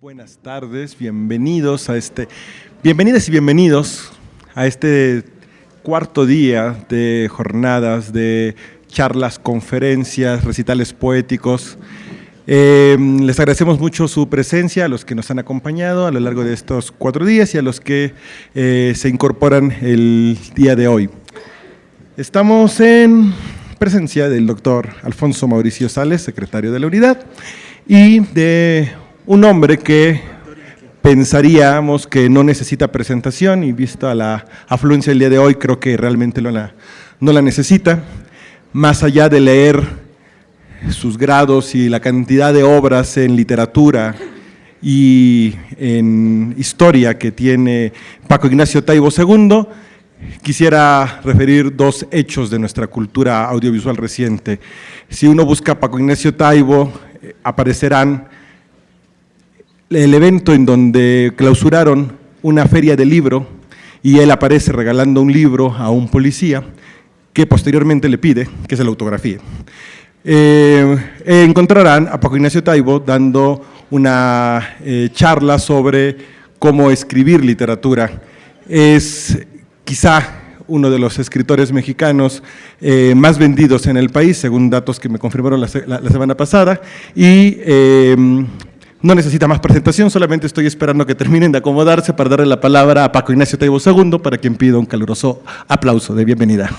Buenas tardes, bienvenidas y bienvenidos a este cuarto día de jornadas de charlas, conferencias, recitales poéticos. Les agradecemos mucho su presencia, a los que nos han acompañado a lo largo de estos 4 días y a los que se incorporan el día de hoy. Estamos en presencia del doctor Alfonso Mauricio Sales, secretario de la Unidad, y de un hombre que pensaríamos que no necesita presentación, y vista la afluencia del día de hoy, creo que realmente no la necesita. Más allá de leer sus grados y la cantidad de obras en literatura y en historia que tiene Paco Ignacio Taibo II, quisiera referir 2 hechos de nuestra cultura audiovisual reciente. Si uno busca Paco Ignacio Taibo, aparecerán el evento en donde clausuraron una feria de libro y él aparece regalando un libro a un policía que posteriormente le pide que se lo autografíe. Encontrarán a Paco Ignacio Taibo dando una charla sobre cómo escribir literatura. Es quizá uno de los escritores mexicanos más vendidos en el país, según datos que me confirmaron la semana pasada, y no necesita más presentación, solamente estoy esperando que terminen de acomodarse para darle la palabra a Paco Ignacio Taibo II, para quien pido un caluroso aplauso de bienvenida.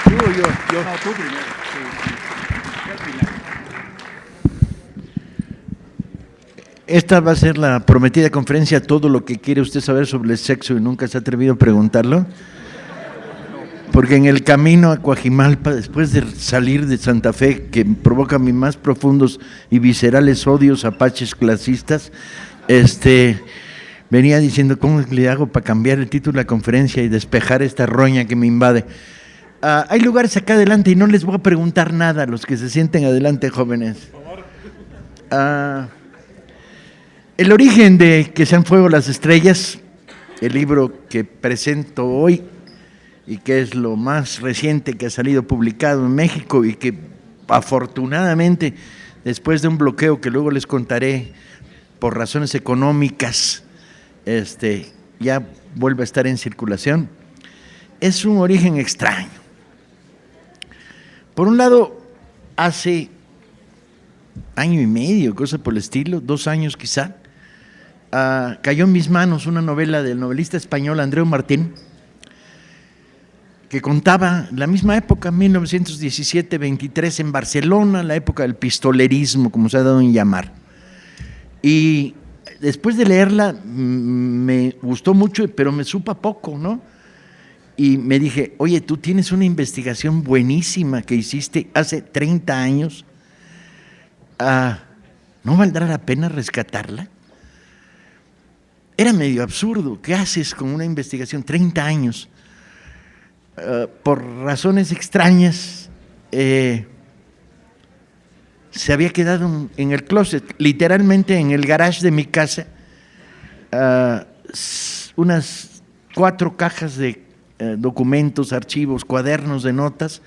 Tú primero. Esta va a ser la prometida conferencia, todo lo que quiere usted saber sobre el sexo y nunca se ha atrevido a preguntarlo. Porque en el camino a Coajimalpa, después de salir de Santa Fe, que provoca mis más profundos y viscerales odios apaches clasistas, venía diciendo, ¿cómo le hago para cambiar el título de la conferencia y despejar esta roña que me invade? Hay lugares acá adelante y no les voy a preguntar nada a los que se sienten adelante, jóvenes. El origen de Que sean fuego las estrellas, el libro que presento hoy y que es lo más reciente que ha salido publicado en México y que afortunadamente, después de un bloqueo que luego les contaré por razones económicas, ya vuelve a estar en circulación, es un origen extraño. Por un lado, hace 1 año y medio, cosa por el estilo, 2 años quizá, cayó en mis manos una novela del novelista español Andreu Martín, que contaba la misma época, 1917-23, en Barcelona, la época del pistolerismo, como se ha dado en llamar. Y después de leerla me gustó mucho, pero me supo poco, ¿no? Y me dije, oye, tú tienes una investigación buenísima que hiciste hace 30 años, ¿no valdrá la pena rescatarla? Era medio absurdo, ¿qué haces con una investigación 30 años? Por razones extrañas, se había quedado en el closet, literalmente en el garage de mi casa, unas 4 cajas de documentos, archivos, cuadernos de notas,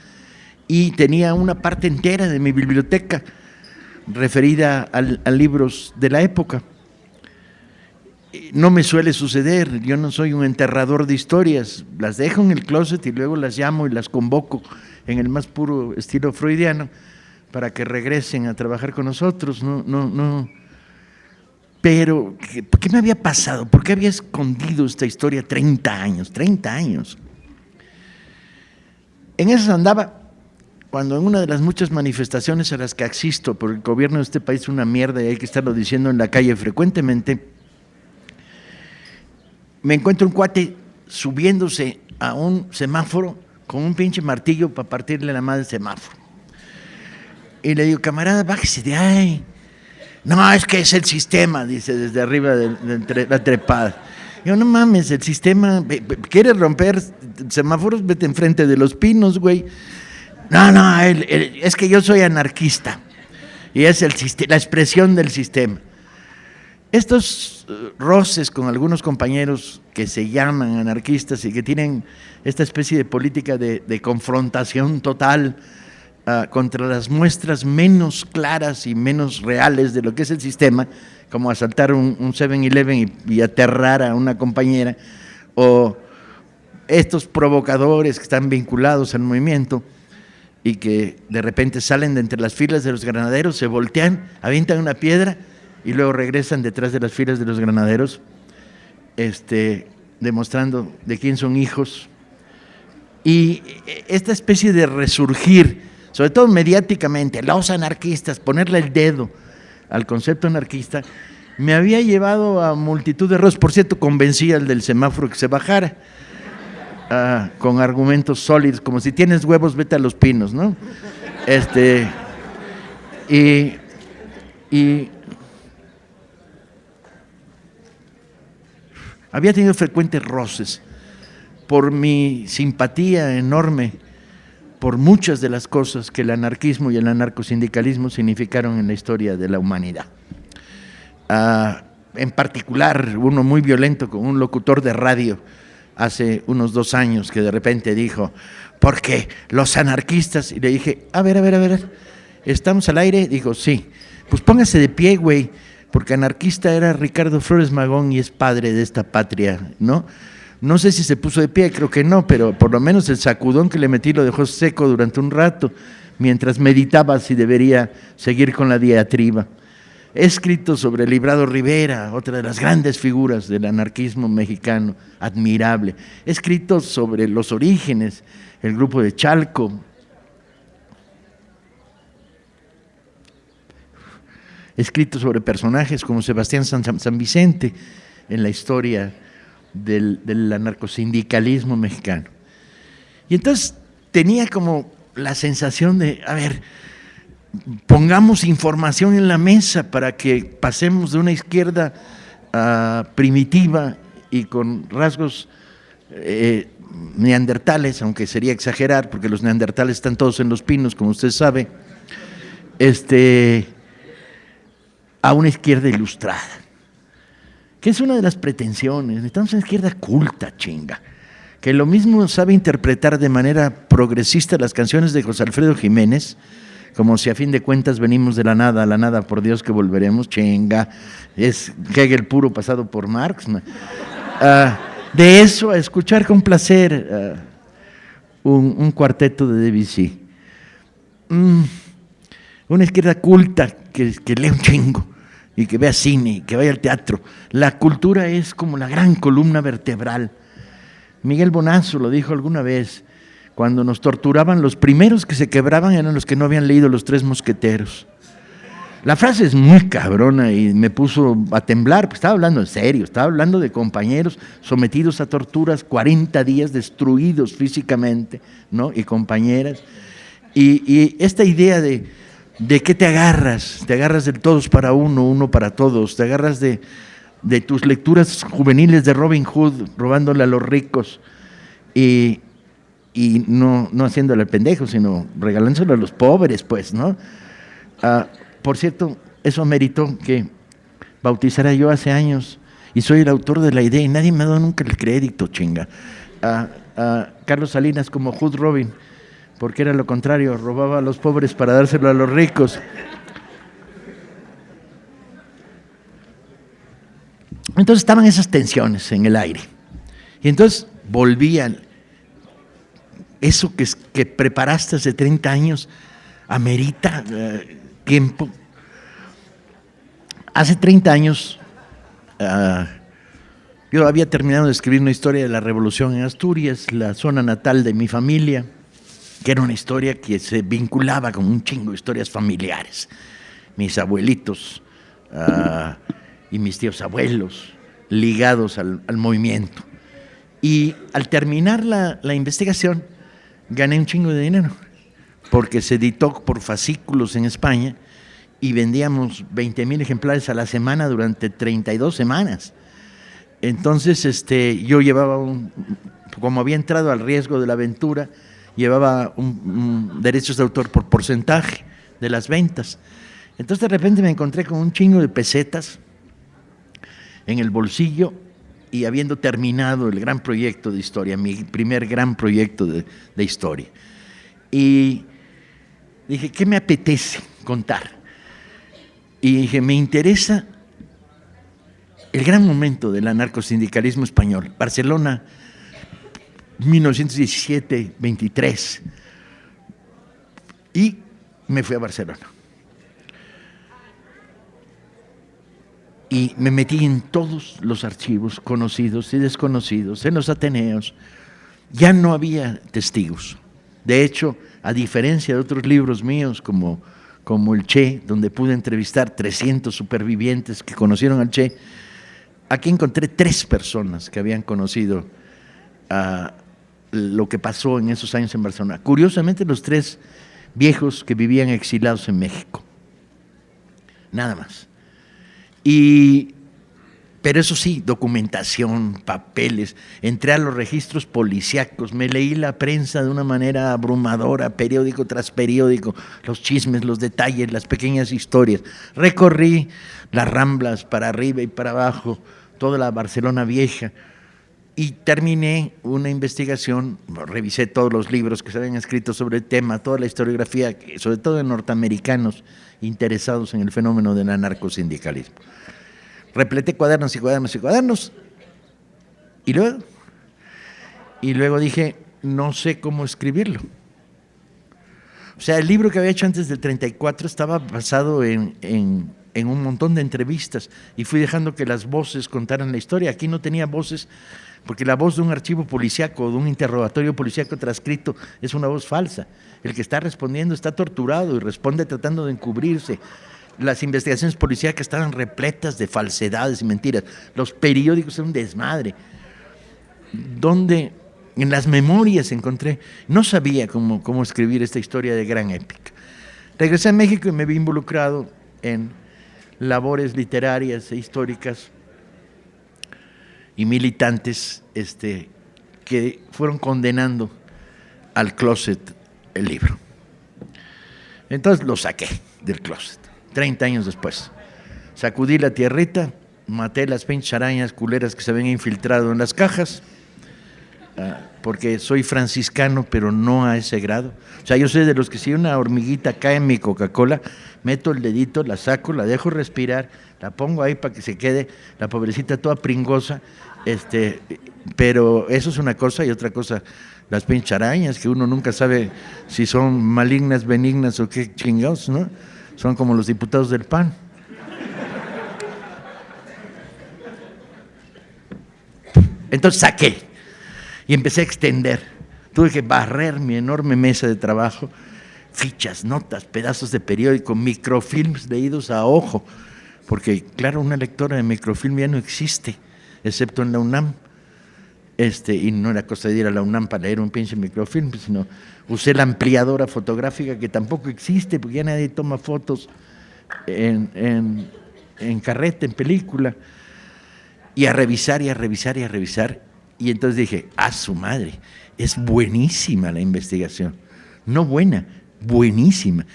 y tenía una parte entera de mi biblioteca referida a libros de la época. No me suele suceder, yo no soy un enterrador de historias, las dejo en el closet y luego las llamo y las convoco en el más puro estilo freudiano para que regresen a trabajar con nosotros. No. Pero, ¿qué me había pasado? ¿Por qué había escondido esta historia 30 años? 30 años. En eso andaba, cuando en una de las muchas manifestaciones a las que asisto, porque el gobierno de este país es una mierda y hay que estarlo diciendo en la calle frecuentemente, me encuentro un cuate subiéndose a un semáforo con un pinche martillo para partirle la madre al semáforo. Y le digo, camarada, bájese de ahí. No, es que es el sistema, dice desde arriba de la trepada. Yo, no mames, el sistema, ¿quieres romper semáforos? Vete enfrente de los pinos, güey. No, es que yo soy anarquista y es la expresión del sistema. Estos roces con algunos compañeros que se llaman anarquistas y que tienen esta especie de política de confrontación total contra las muestras menos claras y menos reales de lo que es el sistema, como asaltar un 7-Eleven y aterrar a una compañera, o estos provocadores que están vinculados al movimiento y que de repente salen de entre las filas de los granaderos, se voltean, avientan una piedra y luego regresan detrás de las filas de los granaderos, demostrando de quién son hijos. Y esta especie de resurgir, sobre todo mediáticamente, los anarquistas, ponerle el dedo al concepto anarquista, me había llevado a multitud de errores. Por cierto, convencí al del semáforo que se bajara, con argumentos sólidos, como si tienes huevos, vete a Los Pinos, ¿no? Y había tenido frecuentes roces por mi simpatía enorme por muchas de las cosas que el anarquismo y el anarcosindicalismo significaron en la historia de la humanidad. En particular, uno muy violento con un locutor de radio hace unos 2 años que de repente dijo, porque los anarquistas, y le dije, a ver, ¿estamos al aire? Dijo, sí, pues póngase de pie, güey, porque anarquista era Ricardo Flores Magón y es padre de esta patria, ¿no? No sé si se puso de pie, creo que no, pero por lo menos el sacudón que le metí lo dejó seco durante un rato, mientras meditaba si debería seguir con la diatriba. He escrito sobre Librado Rivera, otra de las grandes figuras del anarquismo mexicano, admirable. He escrito sobre los orígenes, el grupo de Chalco. He escrito sobre personajes como Sebastián San Vicente en la historia del anarcosindicalismo mexicano. Y entonces tenía como la sensación de, a ver, pongamos información en la mesa para que pasemos de una izquierda primitiva y con rasgos neandertales, aunque sería exagerar, porque los neandertales están todos en Los Pinos, como usted sabe, a una izquierda ilustrada, que es una de las pretensiones. Necesitamos una izquierda culta, chinga, que lo mismo sabe interpretar de manera progresista las canciones de José Alfredo Jiménez, como si a fin de cuentas venimos de la nada a la nada, por Dios que volveremos, chinga, es Hegel puro pasado por Marx. De eso a escuchar con placer un cuarteto de Debussy. Una izquierda culta que lee un chingo y que vea cine y que vaya al teatro. La cultura es como la gran columna vertebral. Miguel Bonazo lo dijo alguna vez. Cuando nos torturaban, los primeros que se quebraban eran los que no habían leído Los Tres Mosqueteros. La frase es muy cabrona y me puso a temblar, porque estaba hablando en serio, estaba hablando de compañeros sometidos a torturas, 40 días destruidos físicamente, ¿no? Y compañeras. Y esta idea de qué te agarras del todos para uno, uno para todos, te agarras de tus lecturas juveniles de Robin Hood, robándole a los ricos y no haciéndole al pendejo, sino regalándoselo a los pobres, pues, ¿no? Por cierto, eso ameritó que bautizara yo hace años, y soy el autor de la idea, y nadie me ha dado nunca el crédito, chinga, a Carlos Salinas como Hood Robin, porque era lo contrario, robaba a los pobres para dárselo a los ricos. Entonces estaban esas tensiones en el aire, y entonces volvían. Eso que preparaste hace 30 años amerita tiempo. Hace 30 años yo había terminado de escribir una historia de la revolución en Asturias, la zona natal de mi familia, que era una historia que se vinculaba con un chingo de historias familiares. Mis abuelitos y mis tíos abuelos ligados al movimiento. Y al terminar la investigación, gané un chingo de dinero, porque se editó por fascículos en España y vendíamos 20,000 ejemplares a la semana durante 32 semanas. Entonces yo llevaba como había entrado al riesgo de la aventura, llevaba derechos de autor por porcentaje de las ventas. Entonces de repente me encontré con un chingo de pesetas en el bolsillo, y habiendo terminado el gran proyecto de historia, mi primer gran proyecto de historia. Y dije, ¿qué me apetece contar? Y dije, me interesa el gran momento del anarcosindicalismo español. Barcelona, 1917-23. Y me fui a Barcelona. Y me metí en todos los archivos conocidos y desconocidos, en los Ateneos. Ya no había testigos. De hecho, a diferencia de otros libros míos, como el Che, donde pude entrevistar 300 supervivientes que conocieron al Che, aquí encontré 3 personas que habían conocido lo que pasó en esos años en Barcelona. Curiosamente, los 3 viejos que vivían exilados en México. Nada más. Pero eso sí, documentación, papeles, entré a los registros policíacos, me leí la prensa de una manera abrumadora, periódico tras periódico, los chismes, los detalles, las pequeñas historias. Recorrí las Ramblas para arriba y para abajo, toda la Barcelona vieja, y terminé una investigación, revisé todos los libros que se habían escrito sobre el tema, toda la historiografía, sobre todo de norteamericanos interesados en el fenómeno del anarcosindicalismo. Repleté cuadernos y cuadernos y cuadernos, y luego dije, no sé cómo escribirlo. O sea, el libro que había hecho antes del 34 estaba basado en un montón de entrevistas, y fui dejando que las voces contaran la historia. Aquí no tenía voces, porque la voz de un archivo policíaco, de un interrogatorio policíaco transcrito, es una voz falsa. El que está respondiendo está torturado y responde tratando de encubrirse. Las investigaciones policíacas estaban repletas de falsedades y mentiras. Los periódicos eran un desmadre. Donde en las memorias encontré, no sabía cómo escribir esta historia de gran épica. Regresé a México y me vi involucrado en labores literarias e históricas y militantes que fueron condenando al closet el libro. Entonces lo saqué del closet, 30 años después. Sacudí la tierrita, maté las pinches arañas culeras que se habían infiltrado en las cajas, porque soy franciscano, pero no a ese grado. O sea, yo soy de los que si una hormiguita cae en mi Coca-Cola, meto el dedito, la saco, la dejo respirar, la pongo ahí para que se quede la pobrecita toda pringosa, pero eso es una cosa, y otra cosa, las pinches arañas, que uno nunca sabe si son malignas, benignas o qué chingados, ¿no? Son como los diputados del PAN. Entonces saqué y empecé a extender. Tuve que barrer mi enorme mesa de trabajo, fichas, notas, pedazos de periódico, microfilms leídos a ojo, porque claro, una lectora de microfilm ya no existe, excepto en la UNAM. Y no era cosa de ir a la UNAM para leer un pinche microfilm, sino usé la ampliadora fotográfica, que tampoco existe, porque ya nadie toma fotos en carrete, en película, y a revisar, y a revisar, y a revisar. Y entonces dije, ¡a su madre! Es buenísima la investigación. No buena, buenísima.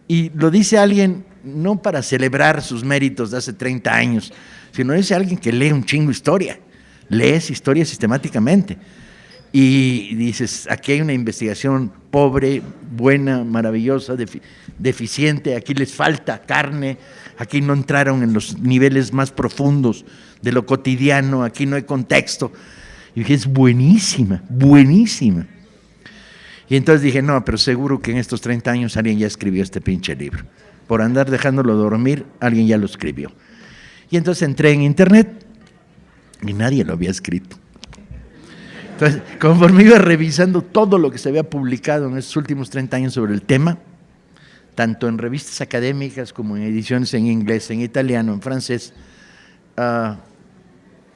Y lo dice alguien no para celebrar sus méritos de hace 30 años, sino dice alguien que lee un chingo historia. Lees historia sistemáticamente y dices, aquí hay una investigación pobre, buena, maravillosa, deficiente, aquí les falta carne, aquí no entraron en los niveles más profundos de lo cotidiano, aquí no hay contexto. Y dije, es buenísima, buenísima. Y entonces dije, no, pero seguro que en estos 30 años alguien ya escribió este pinche libro. Por andar dejándolo dormir, alguien ya lo escribió. Y entonces entré en internet y nadie lo había escrito. Entonces, conforme iba revisando todo lo que se había publicado en estos últimos 30 años sobre el tema, tanto en revistas académicas como en ediciones en inglés, en italiano, en francés,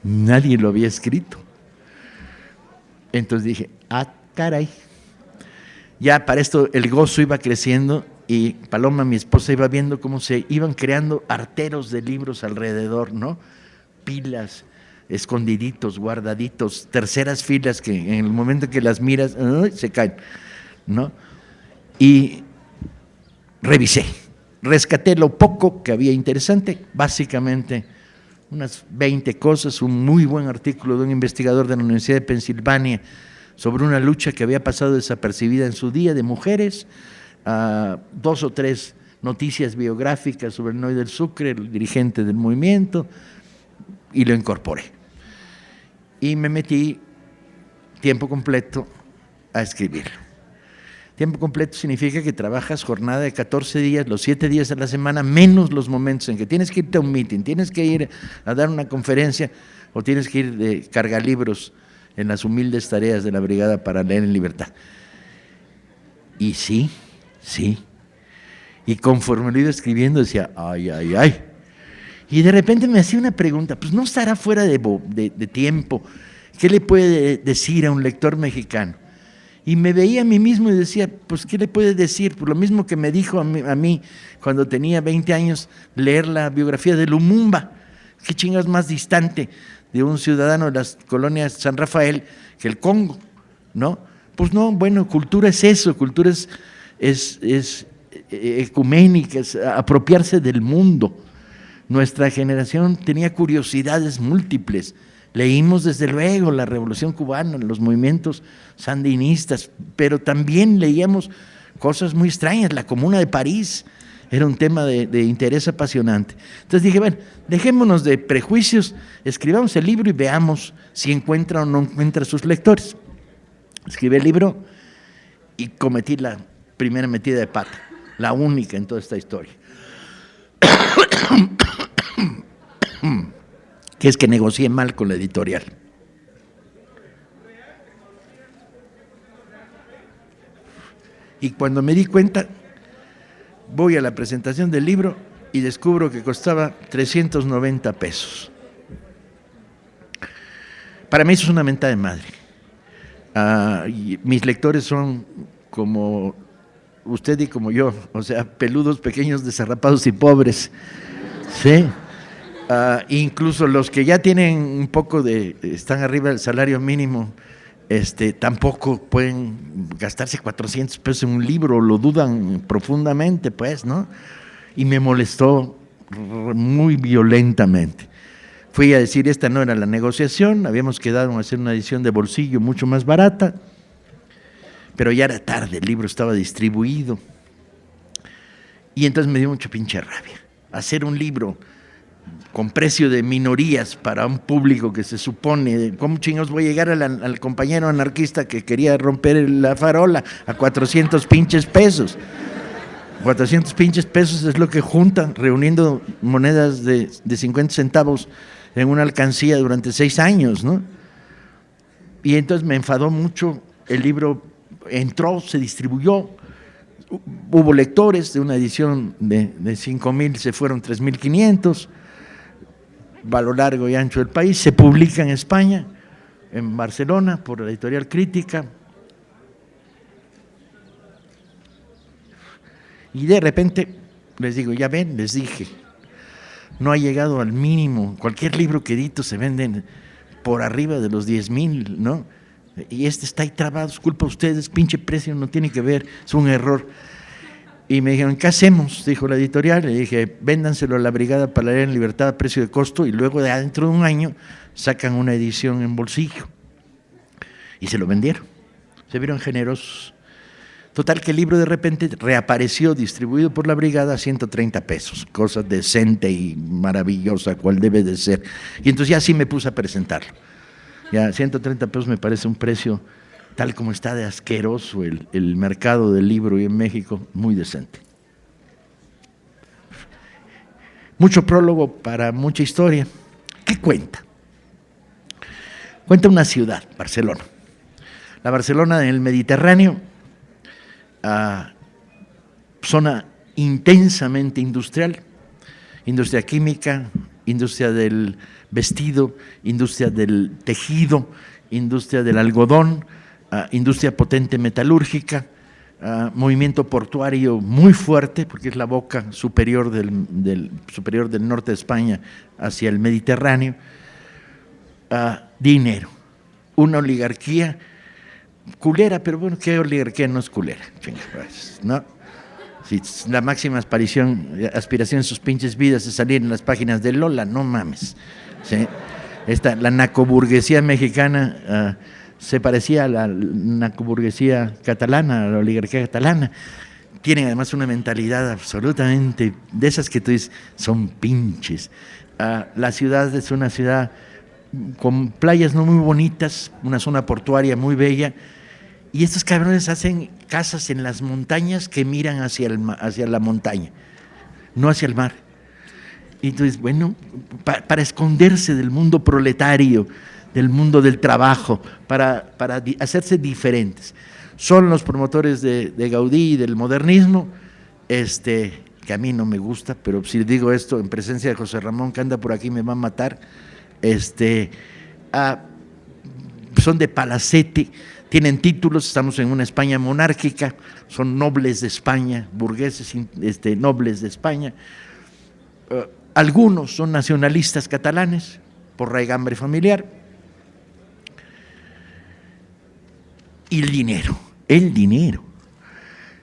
nadie lo había escrito. Entonces dije, caray. Ya para esto el gozo iba creciendo y Paloma, mi esposa, iba viendo cómo se iban creando arteros de libros alrededor, ¿no? Pilas, escondiditos, guardaditos, terceras filas que en el momento que las miras, se caen, ¿no? Y revisé, rescaté lo poco que había interesante, básicamente unas 20 cosas, un muy buen artículo de un investigador de la Universidad de Pensilvania sobre una lucha que había pasado desapercibida en su día de mujeres, 2 o 3 noticias biográficas sobre el Noy del Sucre, el dirigente del movimiento, y lo incorporé. Y me metí tiempo completo a escribirlo. Tiempo completo significa que trabajas jornada de 14 días, los 7 días a la semana, menos los momentos en que tienes que irte a un meeting, tienes que ir a dar una conferencia o tienes que ir de cargalibros en las humildes tareas de la Brigada para Leer en Libertad. Y sí. Y conforme lo iba escribiendo decía, ay. Y de repente me hacía una pregunta, pues no estará fuera de tiempo. ¿Qué le puede decir a un lector mexicano? Y me veía a mí mismo y decía, pues ¿qué le puede decir? Pues lo mismo que me dijo a mí cuando tenía 20 años leer la biografía de Lumumba. ¿Qué chingados más distante de un ciudadano de las colonias San Rafael que el Congo? ¿No? Pues no, bueno, cultura es eso, cultura es ecuménica, es apropiarse del mundo. Nuestra generación tenía curiosidades múltiples. Leímos desde luego la Revolución Cubana, los movimientos sandinistas, pero también leíamos cosas muy extrañas. La Comuna de París era un tema de interés apasionante. Entonces dije, bueno, dejémonos de prejuicios, escribamos el libro y veamos si encuentra o no encuentra a sus lectores. Escribí el libro y cometí la primera metida de pata, la única en toda esta historia. Que es que negocié mal con la editorial. Y cuando me di cuenta, voy a la presentación del libro y descubro que costaba 390 pesos. Para mí eso es una mentada de madre. Y mis lectores son como usted y como yo, o sea, peludos, pequeños, desarrapados y pobres. Sí. Incluso los que ya tienen un poco están arriba del salario mínimo, tampoco pueden gastarse 400 pesos en un libro, lo dudan profundamente, pues, ¿no? Y me molestó muy violentamente. Fui a decir, esta no era la negociación, habíamos quedado en hacer una edición de bolsillo mucho más barata, pero ya era tarde, el libro estaba distribuido. Y entonces me dio mucha pinche rabia. Hacer un libro con precio de minorías para un público que se supone, ¿cómo chingados voy a llegar al compañero anarquista que quería romper la farola a 400 pinches pesos? 400 pinches pesos es lo que juntan reuniendo monedas de 50 centavos en una alcancía durante 6 años, ¿no? Y entonces me enfadó mucho, el libro entró, se distribuyó, hubo lectores de una edición de 5,000, se fueron 3,500, va a lo largo y ancho del país, se publica en España, en Barcelona, por la editorial Crítica, y de repente les digo, ya ven, les dije, no ha llegado al mínimo, cualquier libro que edito se vende por arriba de los 10,000, ¿no? Y está ahí trabado, es culpa de ustedes, pinche precio no tiene que ver, es un error. Y me dijeron, ¿qué hacemos? Dijo la editorial. Le dije, véndanselo a la Brigada para Leer en Libertad a precio de costo y luego dentro de un año sacan una edición en bolsillo. Y se lo vendieron. Se vieron generosos. Total que el libro de repente reapareció distribuido por la Brigada a 130 pesos, cosa decente y maravillosa, cual debe de ser. Y entonces ya sí me puse a presentarlo. Ya 130 pesos me parece un precio, tal como está de asqueroso el mercado del libro y en México, muy decente. Mucho prólogo para mucha historia. ¿Qué cuenta? Cuenta una ciudad, Barcelona. La Barcelona del Mediterráneo, zona intensamente industrial, industria química, industria del vestido, industria del tejido, industria del algodón, industria potente metalúrgica, movimiento portuario muy fuerte, porque es la boca superior superior del norte de España hacia el Mediterráneo, dinero, una oligarquía culera, pero bueno, ¿qué oligarquía no es culera? ¿No? Si la máxima aspiración en sus pinches vidas es salir en las páginas de Lola, no mames. ¿Sí? La narcoburguesía mexicana se parecía a la narcoburguesía catalana, a la oligarquía catalana. tienen además una mentalidad absolutamente de esas que tú dices, son pinches. La ciudad es una ciudad con playas no muy bonitas, una zona portuaria muy bella, y estos cabrones hacen casas en las montañas que miran hacia la montaña, no hacia el mar. Y entonces, bueno, para esconderse del mundo proletario, del mundo del trabajo, para hacerse diferentes. Son los promotores de Gaudí y del modernismo, que a mí no me gusta, pero si digo esto en presencia de José Ramón, que anda por aquí, me va a matar. Son de Palacete, tienen títulos, estamos en una España monárquica, son nobles de España, burgueses nobles de España. Algunos son nacionalistas catalanes por raigambre familiar. Y el dinero.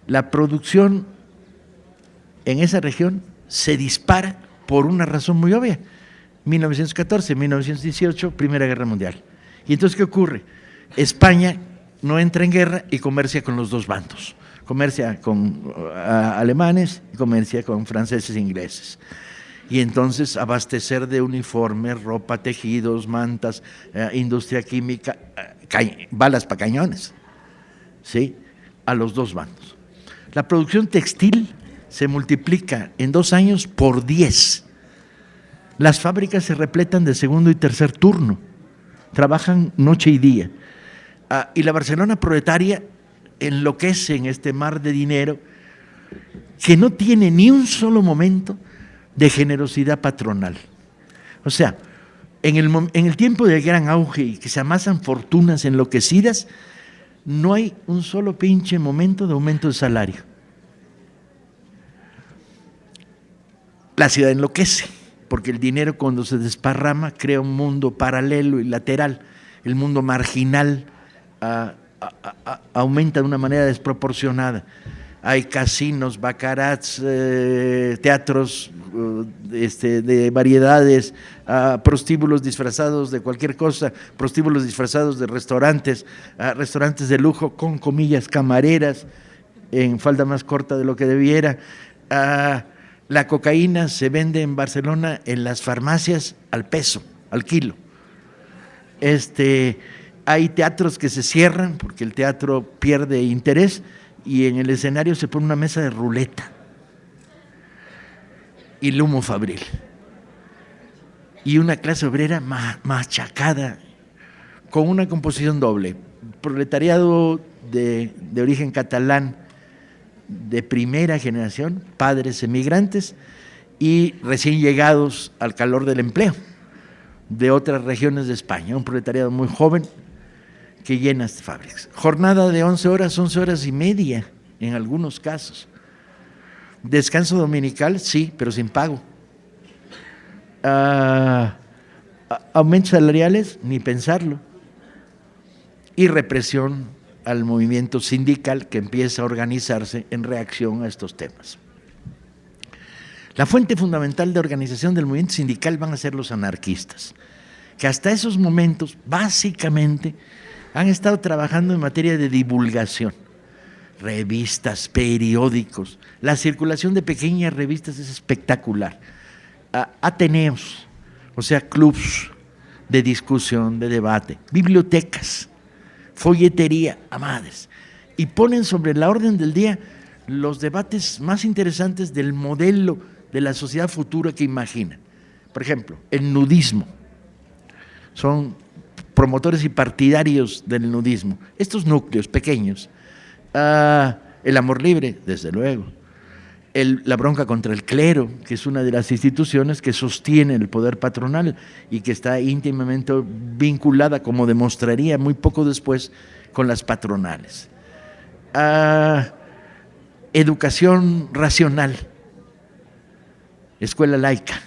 La producción en esa región se dispara por una razón muy obvia. 1914, 1918, Primera Guerra Mundial. ¿Y entonces qué ocurre? España no entra en guerra y comercia con los dos bandos. Comercia con alemanes y comercia con franceses e ingleses. Y entonces abastecer de uniformes, ropa, tejidos, mantas, industria química, balas para cañones, ¿sí? A los dos bandos. La producción textil se multiplica en 2 años por 10. Las fábricas se repletan de segundo y tercer turno, trabajan noche y día. Y la Barcelona proletaria enloquece en este mar de dinero que no tiene ni un solo momento de generosidad patronal. O sea, en el tiempo del gran auge y que se amasan fortunas enloquecidas, no hay un solo pinche momento de aumento de salario. La ciudad enloquece, porque el dinero cuando se desparrama crea un mundo paralelo y lateral. El mundo marginal aumenta de una manera desproporcionada. Hay casinos, bacarats, teatros de variedades, prostíbulos disfrazados de cualquier cosa, prostíbulos disfrazados de restaurantes, restaurantes de lujo con comillas camareras en falda más corta de lo que debiera. La cocaína se vende en Barcelona en las farmacias al peso, al kilo. Hay teatros que se cierran porque el teatro pierde interés y en el escenario se pone una mesa de ruleta y el humo fabril. Y una clase obrera machacada con una composición doble. Proletariado de origen catalán de primera generación, padres emigrantes y recién llegados al calor del empleo de otras regiones de España, un proletariado muy joven que llena estas fábricas. Jornada de 11 horas y media en algunos casos. Descanso dominical, sí, pero sin pago. Aumentos salariales, ni pensarlo. Y represión al movimiento sindical que empieza a organizarse en reacción a estos temas. La fuente fundamental de organización del movimiento sindical van a ser los anarquistas, que hasta esos momentos básicamente han estado trabajando en materia de divulgación, revistas, periódicos. La circulación de pequeñas revistas es espectacular. Ateneos, o sea, clubs de discusión, de debate, bibliotecas, folletería, a madres, y ponen sobre la orden del día los debates más interesantes del modelo de la sociedad futura que imaginan. Por ejemplo, el nudismo. Son promotores y partidarios del nudismo. Estos núcleos pequeños. El amor libre, desde luego. La bronca contra el clero, que es una de las instituciones que sostiene el poder patronal y que está íntimamente vinculada, como demostraría muy poco después, con las patronales. Educación racional, escuela laica,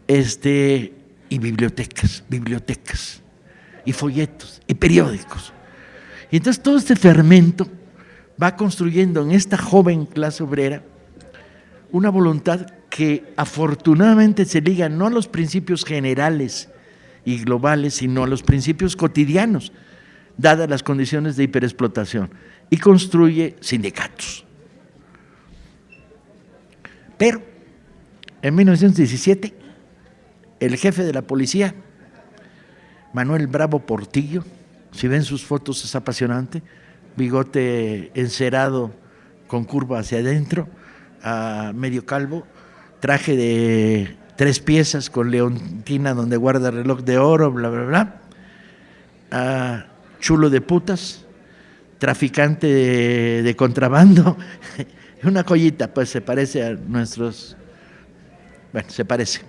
y bibliotecas, y folletos, y periódicos. Y entonces todo este fermento va construyendo en esta joven clase obrera una voluntad que afortunadamente se liga no a los principios generales y globales, sino a los principios cotidianos, dadas las condiciones de hiperexplotación, y construye sindicatos, Pero en 1917, el jefe de la policía, Manuel Bravo Portillo, si ven sus fotos es apasionante, bigote encerado con curva hacia adentro, medio calvo, traje de 3 piezas con leontina donde guarda reloj de oro, bla, bla, bla, chulo de putas, traficante de contrabando, una joyita, pues se parece a nuestros, bueno, se parece.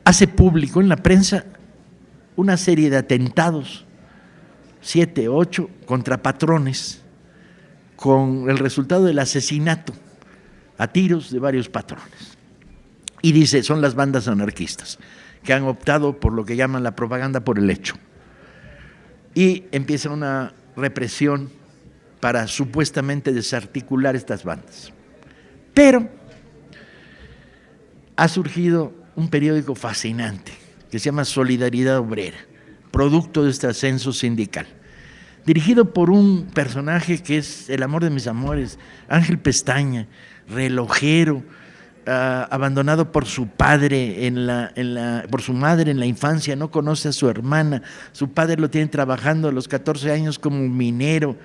Hace público en la prensa una serie de atentados, 7, 8, contra patrones, con el resultado del asesinato a tiros de varios patrones. Y dice, son las bandas anarquistas que han optado por lo que llaman la propaganda por el hecho. Y empieza una represión para supuestamente desarticular estas bandas. Pero ha surgido un periódico fascinante que se llama Solidaridad Obrera, producto de este ascenso sindical, dirigido por un personaje que es el amor de mis amores, Ángel Pestaña, relojero, abandonado por su padre por su madre en la infancia, no conoce a su hermana, su padre lo tiene trabajando a los 14 años como minero,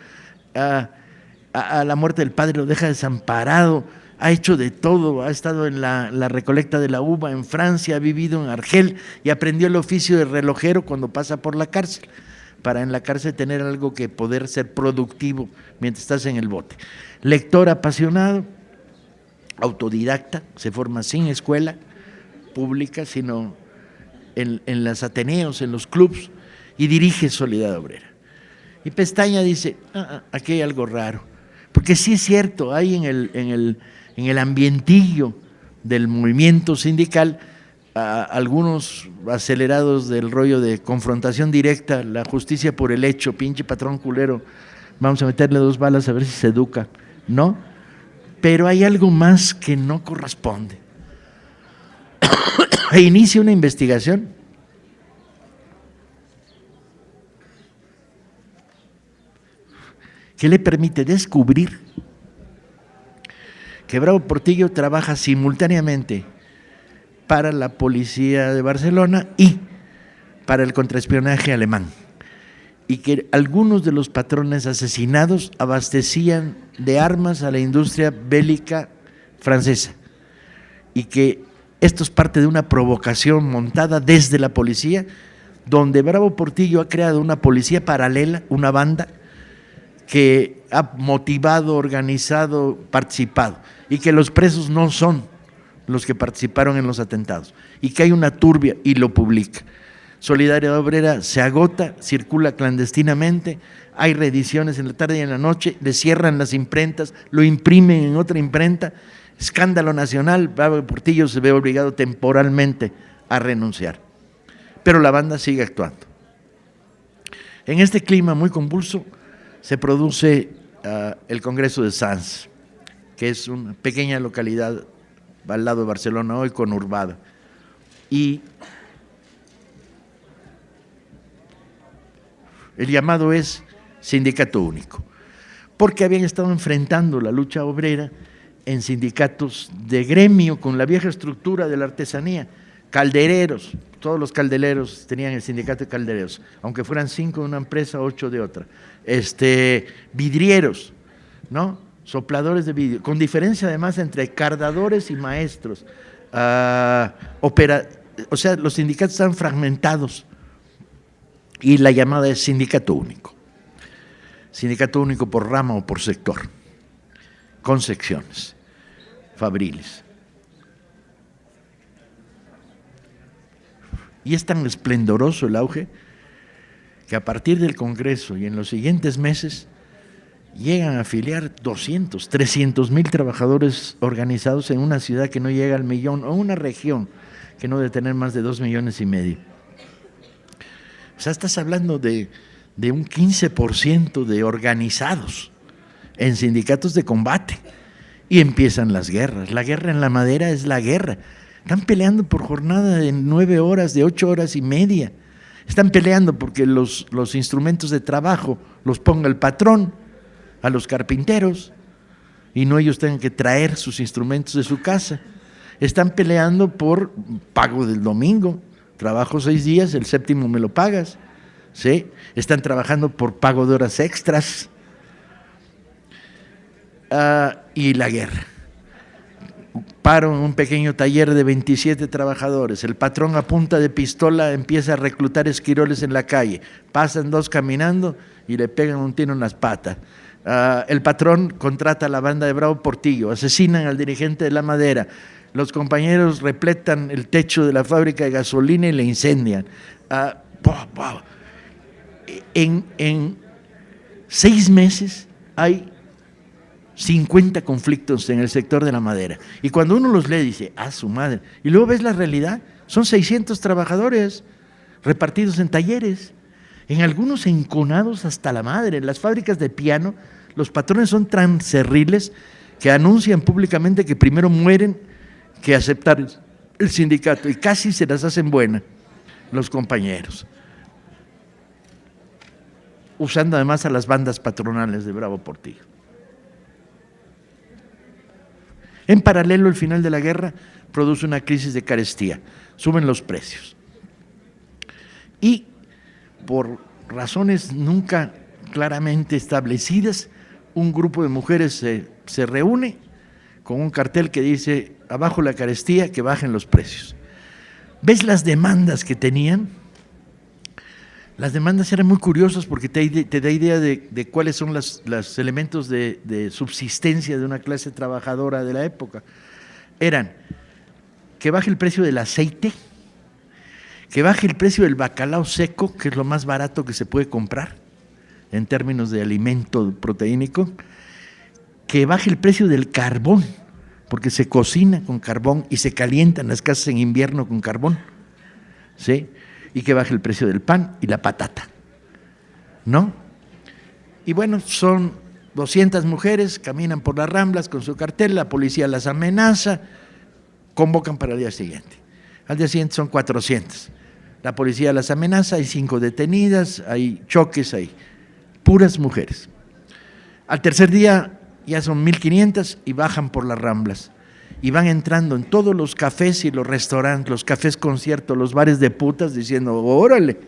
a la muerte del padre lo deja desamparado, ha hecho de todo, ha estado en la recolecta de la uva en Francia, ha vivido en Argel y aprendió el oficio de relojero cuando pasa por la cárcel, para en la cárcel tener algo que poder ser productivo mientras estás en el bote. Lector apasionado, autodidacta, se forma sin escuela pública, sino en los ateneos, en los clubs, y dirige Solidaridad Obrera. Y Pestaña dice, aquí hay algo raro, porque sí es cierto, hay en el ambientillo del movimiento sindical algunos acelerados del rollo de confrontación directa, la justicia por el hecho, pinche patrón culero, vamos a meterle 2 balas a ver si se educa, ¿no? Pero hay algo más que no corresponde. E inicia una investigación que le permite descubrir que Bravo Portillo trabaja simultáneamente para la policía de Barcelona y para el contraespionaje alemán, y que algunos de los patrones asesinados abastecían de armas a la industria bélica francesa, y que esto es parte de una provocación montada desde la policía, donde Bravo Portillo ha creado una policía paralela, una banda que ha motivado, organizado, participado, y que los presos no son los que participaron en los atentados, y que hay una turbia, y lo publica. Solidaridad Obrera se agota, circula clandestinamente, hay reediciones en la tarde y en la noche, le cierran las imprentas, lo imprimen en otra imprenta, escándalo nacional, Bravo Portillo se ve obligado temporalmente a renunciar. Pero la banda sigue actuando. En este clima muy convulso se produce el Congreso de Sants, que es una pequeña localidad al lado de Barcelona, hoy conurbada. Y el llamado es sindicato único, porque habían estado enfrentando la lucha obrera en sindicatos de gremio con la vieja estructura de la artesanía, caldereros, todos los caldereros tenían el sindicato de caldereros, aunque fueran 5 de una empresa, 8 de otra, vidrieros, ¿no? Sopladores de vidrio, con diferencia además entre cardadores y maestros, o sea, los sindicatos están fragmentados, y la llamada es sindicato único por rama o por sector, con secciones fabriles. Y es tan esplendoroso el auge que a partir del Congreso y en los siguientes meses llegan a afiliar 200, 300 mil trabajadores organizados en una ciudad que no llega al millón, o una región que no debe tener más de 2,5 millones. O sea, estás hablando de un 15% de organizados en sindicatos de combate, y empiezan las guerras. La guerra en la madera es la guerra. Están peleando por jornada de 9 horas, de 8 horas y media, Están peleando porque los instrumentos de trabajo los ponga el patrón a los carpinteros y no ellos tengan que traer sus instrumentos de su casa. Están peleando por pago del domingo. Trabajo 6 días, el séptimo me lo pagas. ¿Sí? Están trabajando por pago de horas extras. Y la guerra. Paro en un pequeño taller de 27 trabajadores. El patrón a punta de pistola empieza a reclutar esquiroles en la calle. Pasan 2 caminando y le pegan un tiro en las patas. El patrón contrata a la banda de Bravo Portillo. Asesinan al dirigente de La Madera. Los compañeros repletan el techo de la fábrica de gasolina y le incendian. En 6 meses hay 50 conflictos en el sector de la madera. Y cuando uno los lee dice, su madre. Y luego ves la realidad, son 600 trabajadores repartidos en talleres, en algunos enconados hasta la madre. En las fábricas de piano, los patrones son tan cerriles que anuncian públicamente que primero mueren que aceptar el sindicato, y casi se las hacen buenas los compañeros, usando además a las bandas patronales de Bravo Portillo. En paralelo, el final de la guerra produce una crisis de carestía, suben los precios. Y por razones nunca claramente establecidas, un grupo de mujeres se reúne con un cartel que dice, abajo la carestía, que bajen los precios. ¿Ves las demandas que tenían? Las demandas eran muy curiosas porque te da idea de cuáles son los elementos de subsistencia de una clase trabajadora de la época. Eran que baje el precio del aceite, que baje el precio del bacalao seco, que es lo más barato que se puede comprar en términos de alimento proteínico, que baje el precio del carbón, porque se cocina con carbón y se calientan las casas en invierno con carbón, ¿sí? Y que baje el precio del pan y la patata, ¿no? Y bueno, son 200 mujeres, caminan por las Ramblas con su cartel, la policía las amenaza, convocan para el día siguiente. Al día siguiente son 400. La policía las amenaza, hay 5 detenidas, hay choques, hay puras mujeres. Al tercer día ya son 1.500 y bajan por las Ramblas. Y van entrando en todos los cafés y los restaurantes, los cafés conciertos, los bares de putas, diciendo, órale,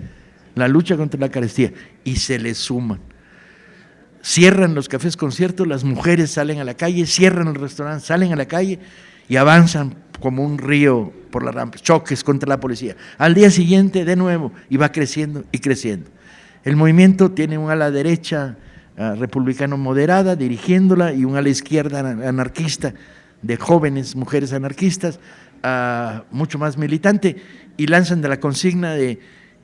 la lucha contra la carestía. Y se les suman. Cierran los cafés conciertos, las mujeres salen a la calle, cierran el restaurante, salen a la calle y avanzan como un río por las Ramblas, choques contra la policía. Al día siguiente, de nuevo, y va creciendo y creciendo. El movimiento tiene un ala derecha republicano moderada dirigiéndola y un ala izquierda anarquista de jóvenes mujeres anarquistas, mucho más militante, y lanzan de la consigna de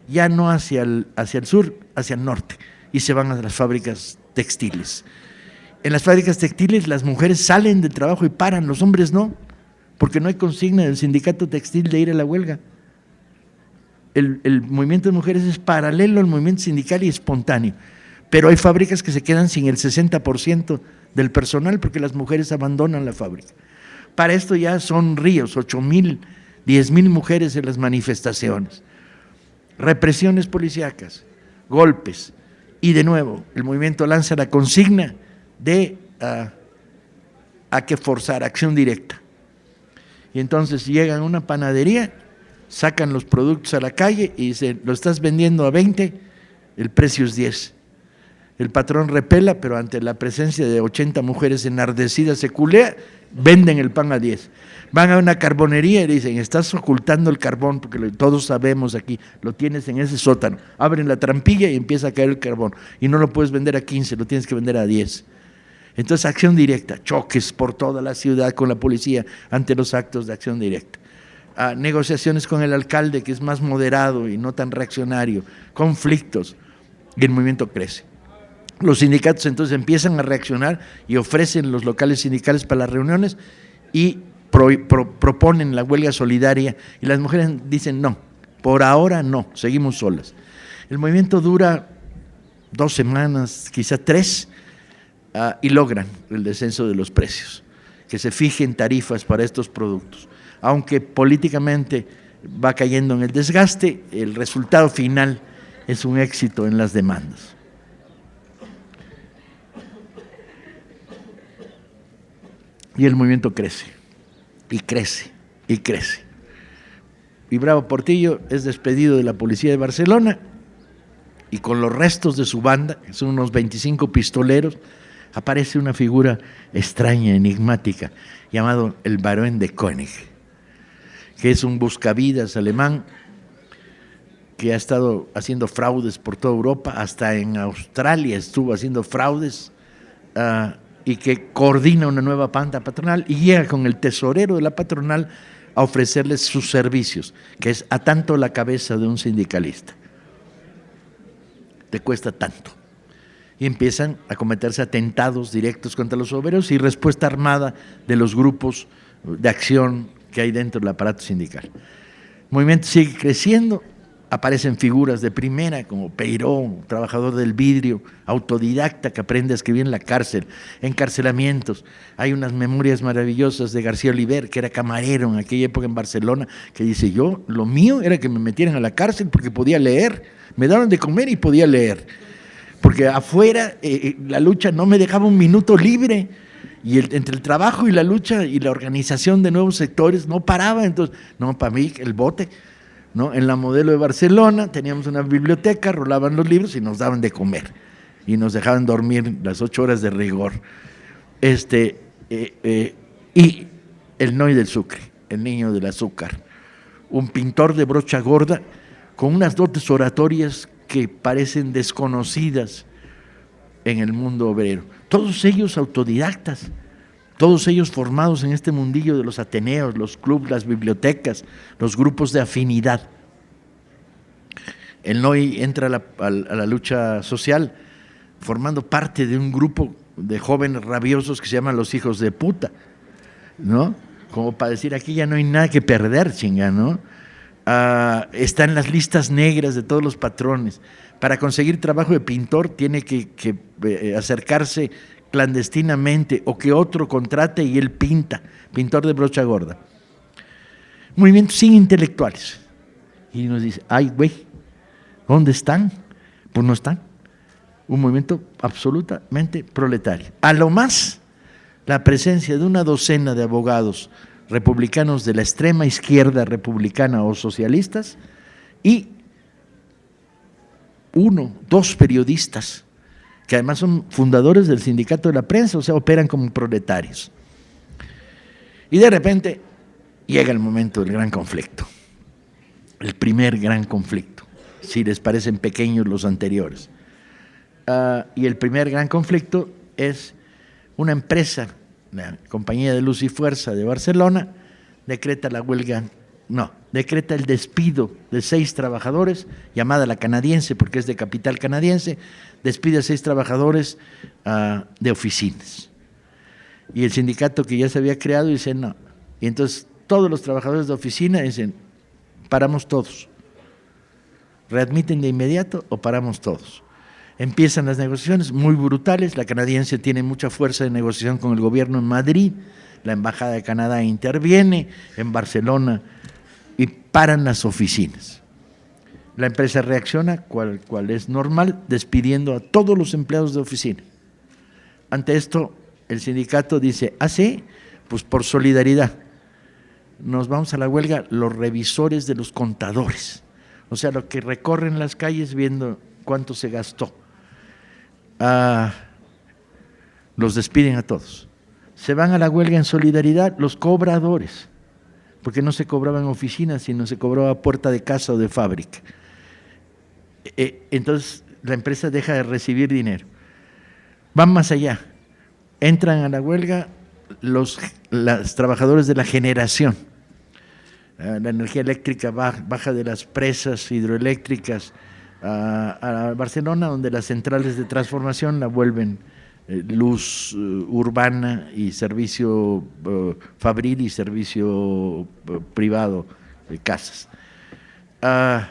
ya no hacia el sur, hacia el norte, y se van a las fábricas textiles. En las fábricas textiles las mujeres salen del trabajo y paran, los hombres no, porque no hay consigna del sindicato textil de ir a la huelga. El movimiento de mujeres es paralelo al movimiento sindical y espontáneo, pero hay fábricas que se quedan sin el 60% del personal porque las mujeres abandonan la fábrica. Para esto ya son ríos, 8,000, 10,000 mujeres en las manifestaciones, represiones policíacas, golpes, y de nuevo el movimiento lanza la consigna de a que forzar acción directa. Y entonces llegan a una panadería, sacan los productos a la calle y dicen, lo estás vendiendo a 20, el precio es 10. El patrón repela, pero ante la presencia de 80 mujeres enardecidas se culea, venden el pan a 10. Van a una carbonería y dicen, estás ocultando el carbón, porque todos sabemos aquí, lo tienes en ese sótano. Abren la trampilla y empieza a caer el carbón. Y no lo puedes vender a 15, lo tienes que vender a 10. Entonces, acción directa, choques por toda la ciudad con la policía ante los actos de acción directa. Negociaciones con el alcalde, que es más moderado y no tan reaccionario, conflictos, y el movimiento crece. Los sindicatos entonces empiezan a reaccionar y ofrecen los locales sindicales para las reuniones y proponen la huelga solidaria, y las mujeres dicen no, por ahora no, seguimos solas. El movimiento dura 2 semanas, quizá 3, y logran el descenso de los precios, que se fijen tarifas para estos productos, aunque políticamente va cayendo en el desgaste, el resultado final es un éxito en las demandas. Y el movimiento crece, y crece, y crece. Y Bravo Portillo es despedido de la policía de Barcelona y con los restos de su banda, que son unos 25 pistoleros, aparece una figura extraña, enigmática, llamado el Barón de König, que es un buscavidas alemán que ha estado haciendo fraudes por toda Europa, hasta en Australia estuvo haciendo fraudes, y que coordina una nueva banda patronal y llega con el tesorero de la patronal a ofrecerles sus servicios, que es a tanto la cabeza de un sindicalista. Te cuesta tanto. Y empiezan a cometerse atentados directos contra los obreros y respuesta armada de los grupos de acción que hay dentro del aparato sindical. El movimiento sigue creciendo, aparecen figuras de primera como Peiró, trabajador del vidrio, autodidacta que aprende a escribir en la cárcel, encarcelamientos. Hay unas memorias maravillosas de García Oliver, que era camarero en aquella época en Barcelona, que dice: yo, lo mío era que me metieran a la cárcel porque podía leer, me daban de comer y podía leer, porque afuera la lucha no me dejaba un minuto libre, y entre el trabajo y la lucha y la organización de nuevos sectores no paraba. Entonces, no, para mí el bote, ¿no? En la Modelo de Barcelona teníamos una biblioteca, rolaban los libros y nos daban de comer y nos dejaban dormir las 8 horas de rigor. Y el Noy del Sucre, el niño del azúcar, un pintor de brocha gorda con unas dotes oratorias que parecen desconocidas en el mundo obrero. Todos ellos autodidactas, todos ellos formados en este mundillo de los ateneos, los clubes, las bibliotecas, los grupos de afinidad. El NOI entra a la lucha social formando parte de un grupo de jóvenes rabiosos que se llaman los hijos de puta, ¿no? Como para decir, aquí ya no hay nada que perder, chinga, ¿no? Está en las listas negras de todos los patrones. Para conseguir trabajo de pintor tiene que acercarse clandestinamente o que otro contrate y él pinta, pintor de brocha gorda. Movimientos sin intelectuales. Y nos dice: ay, güey, ¿dónde están? Pues no están. Un movimiento absolutamente proletario. A lo más, la presencia de una docena de abogados republicanos de la extrema izquierda republicana o socialistas y 1, 2 periodistas que además son fundadores del sindicato de la prensa, o sea, operan como proletarios. Y de repente llega el momento del gran conflicto, el primer gran conflicto, si les parecen pequeños los anteriores. Y el primer gran conflicto es una empresa, la Compañía de Luz y Fuerza de Barcelona, decreta el despido de 6 trabajadores, llamada La Canadiense porque es de capital canadiense, despide a 6 trabajadores de oficinas. Y el sindicato que ya se había creado dice no. Y entonces todos los trabajadores de oficina dicen: paramos todos. ¿Readmiten de inmediato o paramos todos? Empiezan las negociaciones muy brutales. La Canadiense tiene mucha fuerza de negociación con el gobierno en Madrid. La Embajada de Canadá interviene en Barcelona y paran las oficinas. La empresa reacciona, cual es normal, despidiendo a todos los empleados de oficina. Ante esto, el sindicato dice: sí, pues por solidaridad, nos vamos a la huelga los revisores de los contadores, o sea, los que recorren las calles viendo cuánto se gastó. Los despiden a todos. Se van a la huelga en solidaridad los cobradores, porque no se cobraba en oficinas, sino se cobraba a puerta de casa o de fábrica. Entonces la empresa deja de recibir dinero. Van más allá, entran a la huelga los trabajadores de la generación. La energía eléctrica baja de las presas hidroeléctricas a Barcelona, donde las centrales de transformación la vuelven luz urbana y servicio fabril y servicio privado de casas. La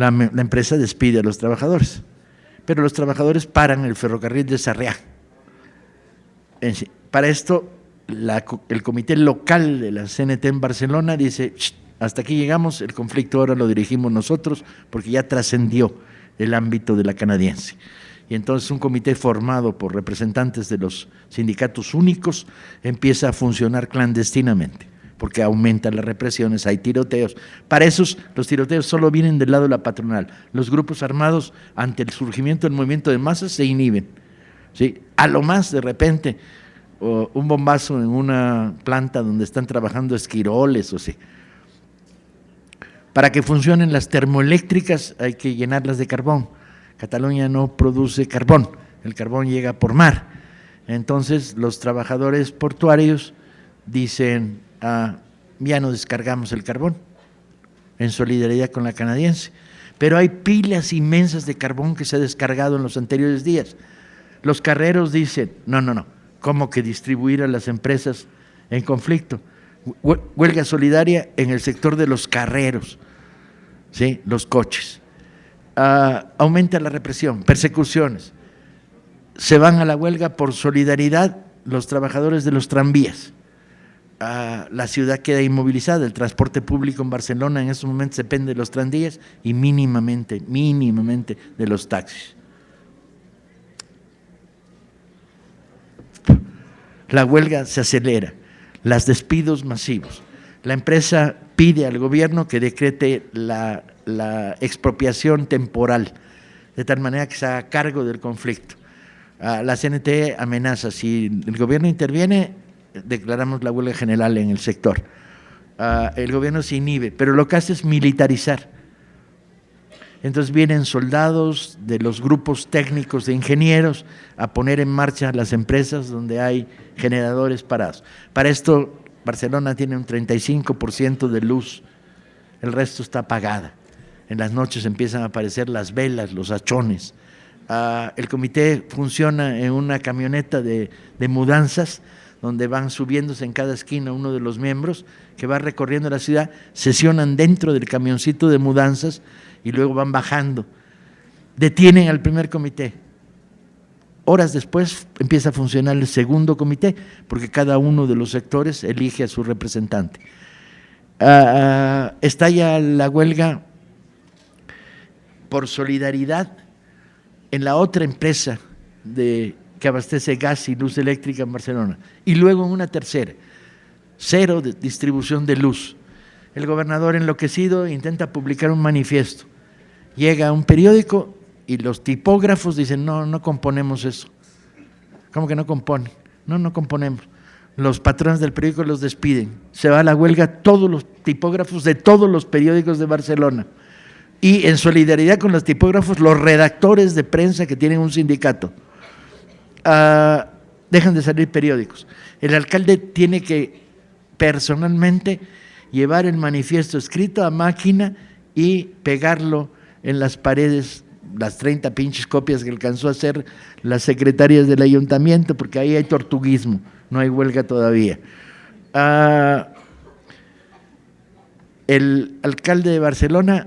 empresa despide a los trabajadores, pero los trabajadores paran el ferrocarril de Sarriá. Para esto el comité local de la CNT en Barcelona dice, hasta aquí llegamos, el conflicto ahora lo dirigimos nosotros porque ya trascendió el ámbito de la canadiense. Y entonces un comité formado por representantes de los sindicatos únicos empieza a funcionar clandestinamente, porque aumentan las represiones, hay tiroteos. Para esos, los tiroteos solo vienen del lado de la patronal. Los grupos armados, ante el surgimiento del movimiento de masas, se inhiben, ¿sí? A lo más, de repente, un bombazo en una planta donde están trabajando esquiroles, o sí. Para que funcionen las termoeléctricas hay que llenarlas de carbón. Cataluña no produce carbón, el carbón llega por mar. Entonces los trabajadores portuarios dicen, ya no descargamos el carbón, en solidaridad con la canadiense. Pero hay pilas inmensas de carbón que se ha descargado en los anteriores días. Los carreros dicen, no, ¿cómo que distribuir a las empresas en conflicto? Huelga solidaria en el sector de los carreros, ¿sí? Los coches. Aumenta la represión, persecuciones. Se van a la huelga por solidaridad los trabajadores de los tranvías. La ciudad queda inmovilizada, el transporte público en Barcelona en estos momentos depende de los tranvías y mínimamente de los taxis. La huelga se acelera, los despidos masivos. La empresa pide al gobierno que decrete la expropiación temporal, de tal manera que se haga cargo del conflicto. La CNT amenaza, si el gobierno interviene, declaramos la huelga general en el sector. El gobierno se inhibe, pero lo que hace es militarizar. Entonces vienen soldados de los grupos técnicos de ingenieros a poner en marcha las empresas donde hay generadores parados. Para esto, Barcelona tiene un 35% de luz, el resto está apagada. En las noches empiezan a aparecer las velas, los hachones. El comité funciona en una camioneta de mudanzas, donde van subiéndose en cada esquina uno de los miembros que va recorriendo la ciudad, sesionan dentro del camioncito de mudanzas y luego van bajando. Detienen al primer comité. Horas después empieza a funcionar el segundo comité, porque cada uno de los sectores elige a su representante. Estalla la huelga por solidaridad en la otra empresa que abastece gas y luz eléctrica en Barcelona, y luego en una tercera, cero de distribución de luz. El gobernador enloquecido intenta publicar un manifiesto, llega a un periódico y los tipógrafos dicen, no componemos eso. ¿Cómo que no componen? No componemos. Los patrones del periódico los despiden, se va a la huelga todos los tipógrafos de todos los periódicos de Barcelona, y en solidaridad con los tipógrafos, los redactores de prensa que tienen un sindicato. Dejan de salir periódicos. El alcalde tiene que personalmente llevar el manifiesto escrito a máquina y pegarlo en las paredes, las 30 pinches copias que alcanzó a hacer las secretarias del ayuntamiento, porque ahí hay tortuguismo, no hay huelga todavía. El alcalde de Barcelona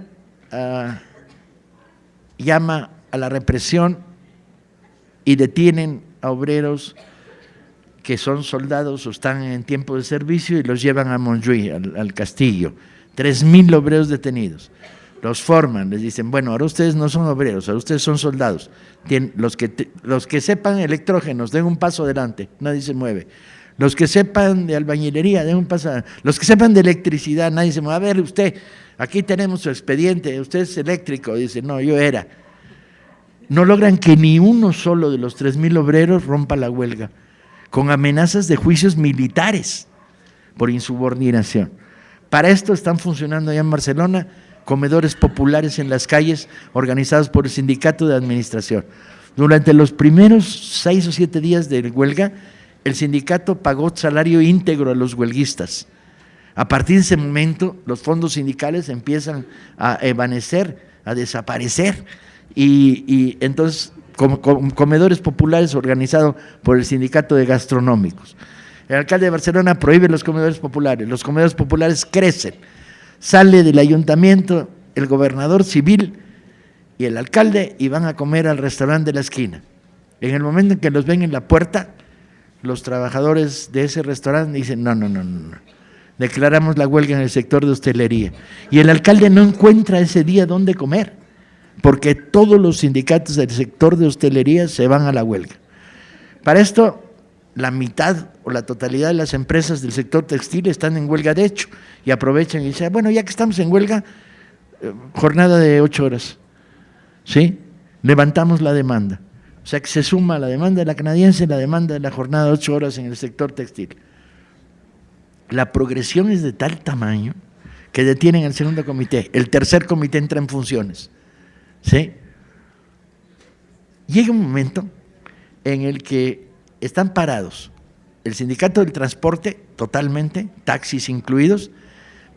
llama a la represión y detienen a obreros que son soldados o están en tiempo de servicio y los llevan a Montjuïc, al castillo. 3,000 obreros detenidos. Los forman, les dicen, bueno, ahora ustedes no son obreros, ahora ustedes son soldados. Los que sepan electrógenos, den un paso adelante, nadie se mueve. Los que sepan de albañilería, den un paso adelante. Los que sepan de electricidad, nadie se mueve. A ver, usted, aquí tenemos su expediente, usted es eléctrico. Dice, no, yo era. No logran que ni uno solo de los 3,000 obreros rompa la huelga, con amenazas de juicios militares por insubordinación. Para esto están funcionando ya en Barcelona comedores populares en las calles organizados por el sindicato de administración. Durante los primeros 6 o 7 días de huelga, el sindicato pagó salario íntegro a los huelguistas. A partir de ese momento, los fondos sindicales empiezan a evanecer, a desaparecer, y entonces comedores populares organizados por el sindicato de gastronómicos. El alcalde de Barcelona prohíbe los comedores populares crecen, sale del ayuntamiento el gobernador civil y el alcalde y van a comer al restaurante de la esquina. En el momento en que los ven en la puerta, los trabajadores de ese restaurante dicen, no, declaramos la huelga en el sector de hostelería. Y el alcalde no encuentra ese día dónde comer, porque todos los sindicatos del sector de hostelería se van a la huelga. Para esto, la mitad o la totalidad de las empresas del sector textil están en huelga de hecho, y aprovechan y dicen, bueno, ya que estamos en huelga, jornada de 8 horas, ¿sí? Levantamos la demanda. O sea que se suma la demanda de la canadiense, la demanda de la jornada de 8 horas en el sector textil. La progresión es de tal tamaño que detienen al segundo comité. El tercer comité entra en funciones, ¿sí? Llega un momento en el que están parados el sindicato del transporte totalmente, taxis incluidos,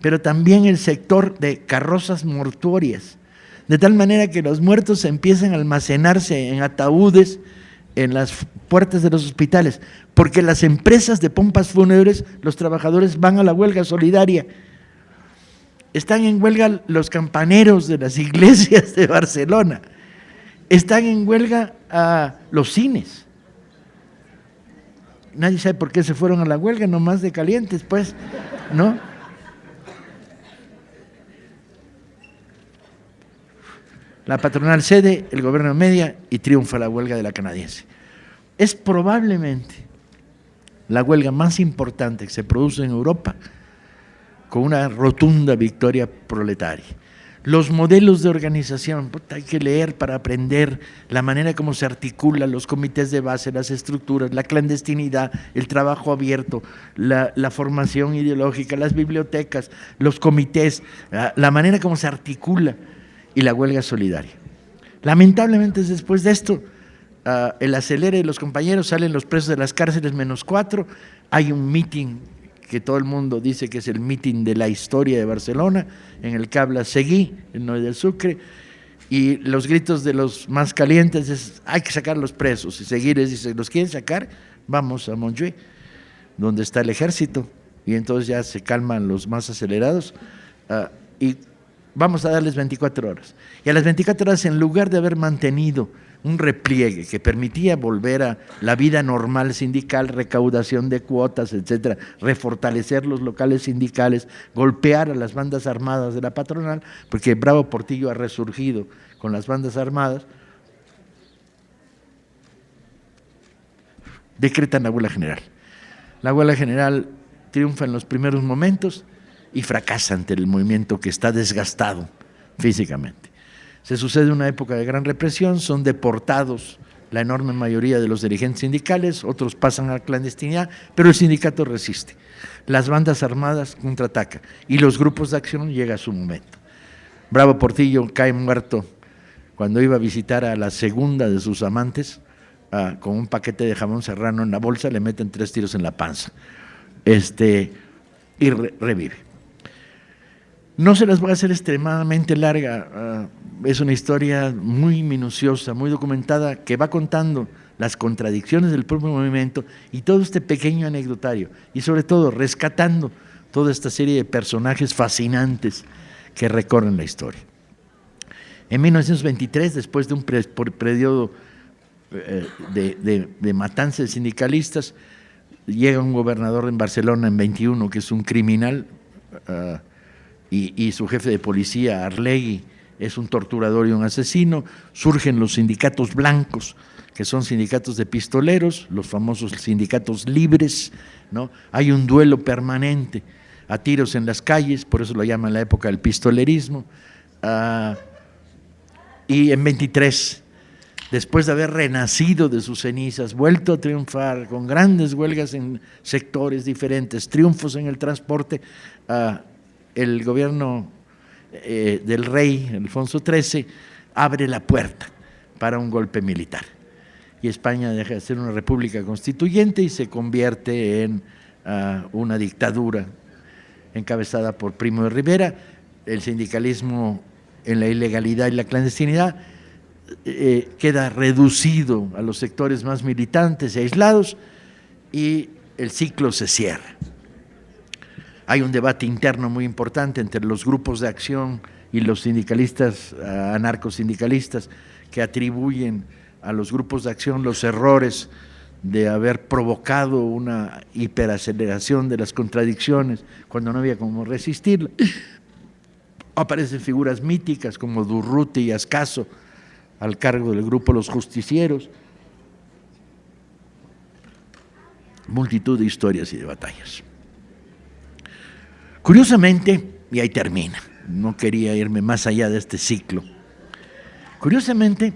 pero también el sector de carrozas mortuorias, de tal manera que los muertos empiezan a almacenarse en ataúdes en las puertas de los hospitales, porque las empresas de pompas fúnebres, los trabajadores van a la huelga solidaria. Están en huelga los campaneros de las iglesias de Barcelona, están en huelga los cines. Nadie sabe por qué se fueron a la huelga, nomás de calientes, pues, ¿no? La patronal cede, el gobierno media y triunfa la huelga de la canadiense. Es probablemente la huelga más importante que se produce en Europa, con una rotunda victoria proletaria. Los modelos de organización, hay que leer para aprender la manera como se articulan los comités de base, las estructuras, la clandestinidad, el trabajo abierto, la formación ideológica, las bibliotecas, los comités, la manera como se articula y la huelga solidaria. Lamentablemente después de esto, el acelere de los compañeros, salen los presos de las cárceles -4, hay un meeting que todo el mundo dice que es el meeting de la historia de Barcelona, en el que habla Seguí, el Noé del Sucre, y los gritos de los más calientes es, hay que sacar los presos, y Seguí les dice, ¿los quieren sacar? Vamos a Montjuïc, donde está el ejército, y entonces ya se calman los más acelerados, y vamos a darles 24 horas. Y a las 24 horas, en lugar de haber mantenido un repliegue que permitía volver a la vida normal sindical, recaudación de cuotas, etcétera, refortalecer los locales sindicales, golpear a las bandas armadas de la patronal, porque Bravo Portillo ha resurgido con las bandas armadas, decretan la huelga general. La huelga general triunfa en los primeros momentos y fracasa ante el movimiento que está desgastado físicamente. Se sucede una época de gran represión, son deportados la enorme mayoría de los dirigentes sindicales, otros pasan a la clandestinidad, pero el sindicato resiste. Las bandas armadas contraatacan y los grupos de acción llega a su momento. Bravo Portillo cae muerto cuando iba a visitar a la segunda de sus amantes, con un paquete de jamón serrano en la bolsa, le meten 3 tiros en la panza y revive. No se las voy a hacer extremadamente larga, es una historia muy minuciosa, muy documentada, que va contando las contradicciones del propio movimiento y todo este pequeño anecdotario, y sobre todo rescatando toda esta serie de personajes fascinantes que recorren la historia. En 1923, después de un periodo de matanza de sindicalistas, llega un gobernador en Barcelona en 21, que es un criminal, y su jefe de policía, Arlegui, es un torturador y un asesino. Surgen los sindicatos blancos, que son sindicatos de pistoleros, los famosos sindicatos libres, ¿no? Hay un duelo permanente a tiros en las calles, por eso lo llaman la época del pistolerismo. Y en 23, después de haber renacido de sus cenizas, vuelto a triunfar con grandes huelgas en sectores diferentes, triunfos en el transporte, el gobierno del rey Alfonso XIII abre la puerta para un golpe militar y España deja de ser una república constituyente y se convierte en una dictadura encabezada por Primo de Rivera. El sindicalismo en la ilegalidad y la clandestinidad queda reducido a los sectores más militantes y aislados y el ciclo se cierra. Hay un debate interno muy importante entre los grupos de acción y los sindicalistas, anarcosindicalistas, que atribuyen a los grupos de acción los errores de haber provocado una hiperaceleración de las contradicciones cuando no había cómo resistirla. Aparecen figuras míticas como Durruti y Ascaso al cargo del grupo Los Justicieros. Multitud de historias y de batallas. Curiosamente, y ahí termina, no quería irme más allá de este ciclo, curiosamente,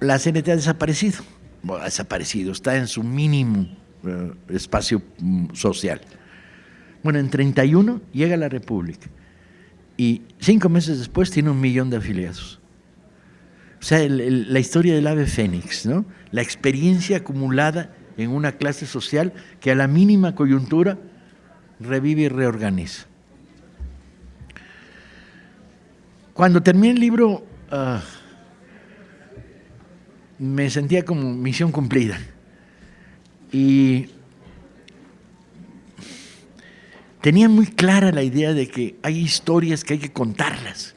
la CNT ha desaparecido. Bueno, ha desaparecido, está en su mínimo espacio social. Bueno, en 31 llega a la República y 5 meses después tiene 1 millón de afiliados. O sea, la historia del ave fénix, ¿no? La experiencia acumulada en una clase social que a la mínima coyuntura revive y reorganiza. Cuando terminé el libro, me sentía como misión cumplida. Y tenía muy clara la idea de que hay historias que hay que contarlas,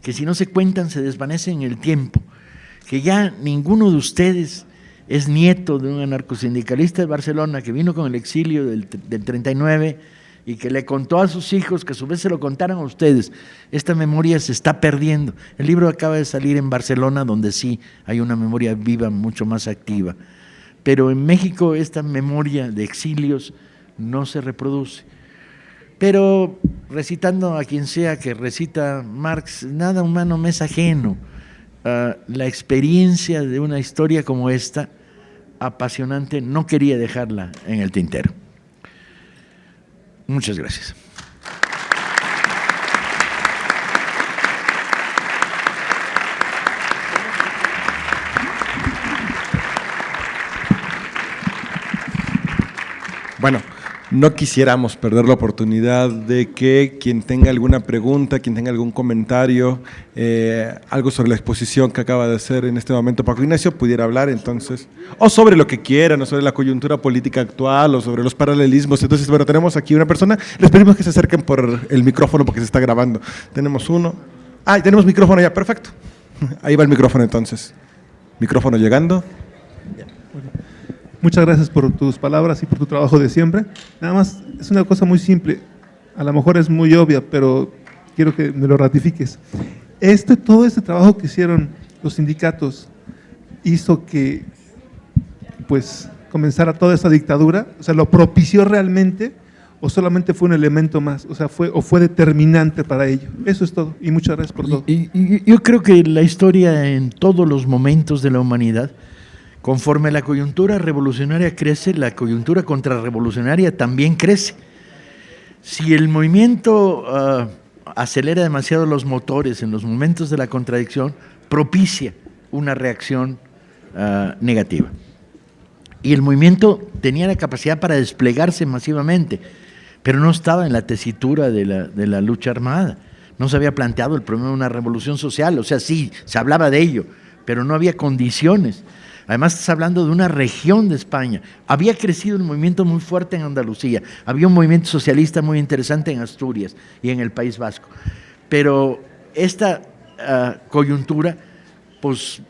que si no se cuentan se desvanecen en el tiempo, que ya ninguno de ustedes es nieto de un anarcosindicalista de Barcelona que vino con el exilio del 39 y que le contó a sus hijos, que a su vez se lo contaran a ustedes. Esta memoria se está perdiendo. El libro acaba de salir en Barcelona, donde sí hay una memoria viva, mucho más activa. Pero en México esta memoria de exilios no se reproduce. Pero recitando a quien sea que recita Marx, nada humano me es ajeno. La experiencia de una historia como esta, apasionante, no quería dejarla en el tintero. Muchas gracias. Bueno, no quisiéramos perder la oportunidad de que quien tenga alguna pregunta, quien tenga algún comentario, algo sobre la exposición que acaba de hacer en este momento Paco Ignacio, pudiera hablar entonces, o sobre lo que quieran, o sobre la coyuntura política actual, o sobre los paralelismos. Entonces, bueno, tenemos aquí una persona, les pedimos que se acerquen por el micrófono porque se está grabando. Tenemos uno. Ah, tenemos micrófono ya, perfecto. Ahí va el micrófono entonces. Micrófono llegando. Muchas gracias por tus palabras y por tu trabajo de siempre. Nada más, es una cosa muy simple, a lo mejor es muy obvia, pero quiero que me lo ratifiques. Todo este trabajo que hicieron los sindicatos hizo que pues comenzara toda esa dictadura, o sea, ¿lo propició realmente o solamente fue un elemento más? O sea, fue determinante para ello. Eso es todo, y muchas gracias por todo. Yo creo que la historia en todos los momentos de la humanidad, conforme la coyuntura revolucionaria crece, la coyuntura contrarrevolucionaria también crece. Si el movimiento acelera demasiado los motores en los momentos de la contradicción, propicia una reacción negativa. Y el movimiento tenía la capacidad para desplegarse masivamente, pero no estaba en la tesitura de la lucha armada. No se había planteado el problema de una revolución social, o sea, sí, se hablaba de ello, pero no había condiciones. Además, estás hablando de una región de España. Había crecido el movimiento muy fuerte en Andalucía. Había un movimiento socialista muy interesante en Asturias y en el País Vasco. Pero esta coyuntura, pues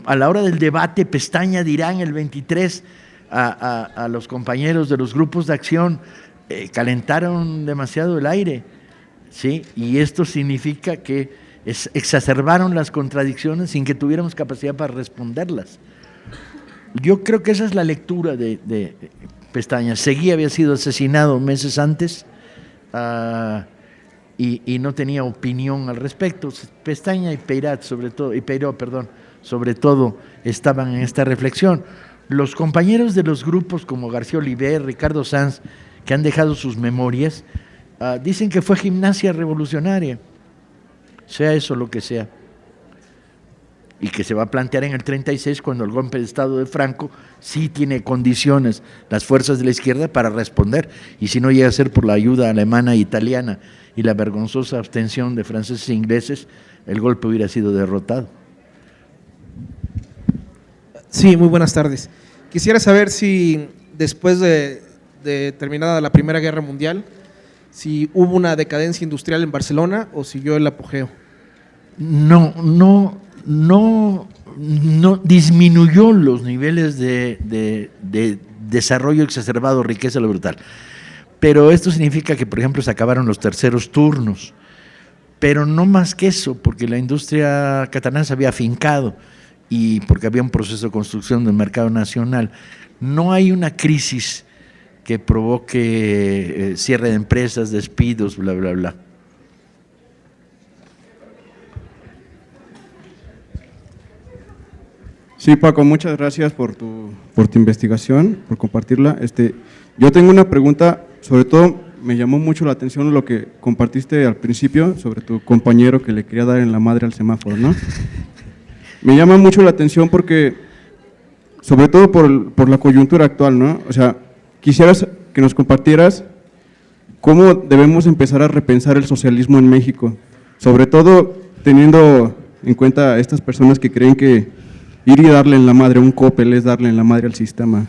a la hora del debate, Pestaña dirá en el 23 a los compañeros de los grupos de acción, calentaron demasiado el aire, ¿sí? Y esto significa que exacerbaron las contradicciones sin que tuviéramos capacidad para responderlas. Yo creo que esa es la lectura de Pestaña. Seguí había sido asesinado meses antes y no tenía opinión al respecto. Pestaña y Peiró, sobre todo, estaban en esta reflexión. Los compañeros de los grupos como García Oliver, Ricardo Sanz, que han dejado sus memorias, dicen que fue gimnasia revolucionaria, sea eso lo que sea, y que se va a plantear en el 36 cuando el golpe de Estado de Franco sí tiene condiciones las fuerzas de la izquierda para responder, y si no llega a ser por la ayuda alemana e italiana y la vergonzosa abstención de franceses e ingleses, el golpe hubiera sido derrotado. Sí, muy buenas tardes. Quisiera saber si después de terminada la Primera Guerra Mundial, si hubo una decadencia industrial en Barcelona o siguió el apogeo. No no disminuyó los niveles de desarrollo exacerbado, riqueza, lo brutal. Pero esto significa que, por ejemplo, se acabaron los terceros turnos. Pero no más que eso, porque la industria catalana se había afincado y porque había un proceso de construcción del mercado nacional. No hay una crisis que provoque cierre de empresas, despidos, bla, bla, bla. Sí, Paco, muchas gracias por tu investigación, por compartirla. Yo tengo una pregunta, sobre todo me llamó mucho la atención lo que compartiste al principio sobre tu compañero que le quería dar en la madre al semáforo, ¿no? Me llama mucho la atención porque, sobre todo por la coyuntura actual, ¿no? O sea, quisieras que nos compartieras cómo debemos empezar a repensar el socialismo en México, sobre todo teniendo en cuenta a estas personas que creen que ir y darle en la madre a un Coppel es darle en la madre al sistema.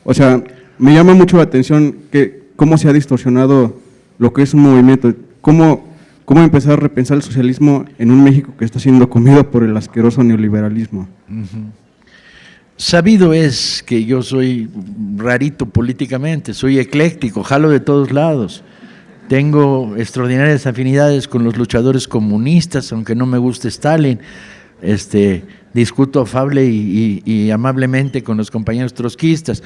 O sea, me llama mucho la atención que cómo se ha distorsionado lo que es un movimiento, cómo empezar a repensar el socialismo en un México que está siendo comido por el asqueroso neoliberalismo. Sabido es que yo soy rarito políticamente, soy ecléctico, jalo de todos lados. Tengo extraordinarias afinidades con los luchadores comunistas, aunque no me guste Stalin. Discuto afable y amablemente con los compañeros trotskistas.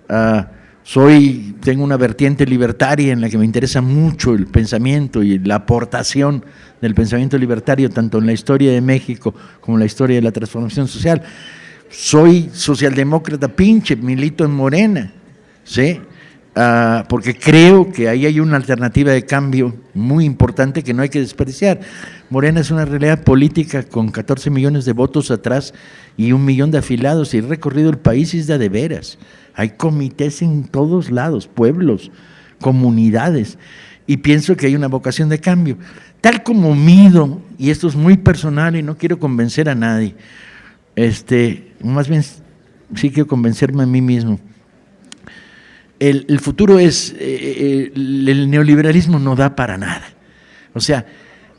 Tengo una vertiente libertaria en la que me interesa mucho el pensamiento y la aportación del pensamiento libertario, tanto en la historia de México como en la historia de la transformación social. Soy socialdemócrata pinche, milito en Morena, ¿sí? Porque creo que ahí hay una alternativa de cambio muy importante que no hay que desperdiciar. Morena es una realidad política con 14 millones de votos atrás y 1 millón de afiliados, y he recorrido el país y es de veras. Hay comités en todos lados, pueblos, comunidades, y pienso que hay una vocación de cambio. Tal como mido, y esto es muy personal y no quiero convencer a nadie, más bien sí quiero convencerme a mí mismo. El futuro es, el neoliberalismo no da para nada. O sea,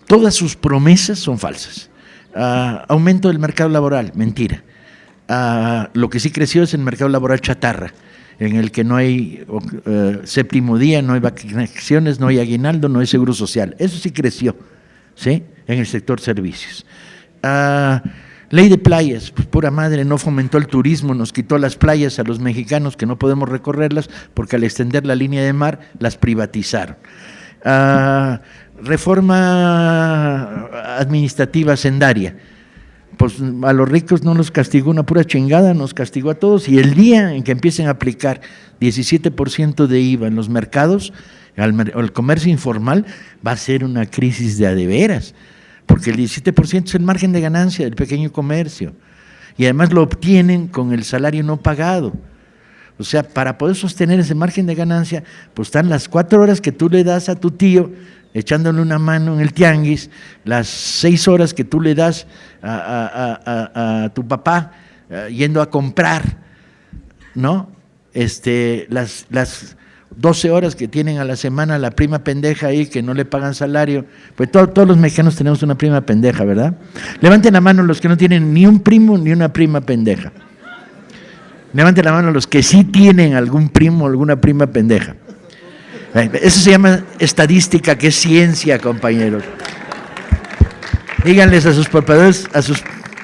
todas sus promesas son falsas. Aumento del mercado laboral, mentira. Lo que sí creció es el mercado laboral chatarra, en el que no hay séptimo día, no hay vacaciones, no hay aguinaldo, no hay seguro social. Eso sí creció, ¿sí? En el sector servicios. Ley de playas, pues pura madre, no fomentó el turismo, nos quitó las playas a los mexicanos que no podemos recorrerlas porque al extender la línea de mar las privatizaron. Reforma administrativa hacendaria, pues a los ricos no los castigó una pura chingada, nos castigó a todos, y el día en que empiecen a aplicar 17% de IVA en los mercados, al comercio informal, va a ser una crisis de a de veras, porque el 17% es el margen de ganancia del pequeño comercio, y además lo obtienen con el salario no pagado. O sea, para poder sostener ese margen de ganancia, pues están las 4 horas que tú le das a tu tío echándole una mano en el tianguis, las 6 horas que tú le das a tu papá yendo a comprar, ¿no? Las 12 horas que tienen a la semana la prima pendeja ahí que no le pagan salario. Pues todos los mexicanos tenemos una prima pendeja, ¿verdad? Levanten la mano los que no tienen ni un primo ni una prima pendeja. Levanten la mano los que sí tienen algún primo o alguna prima pendeja. Eso se llama estadística, que es ciencia, compañeros. Díganles a sus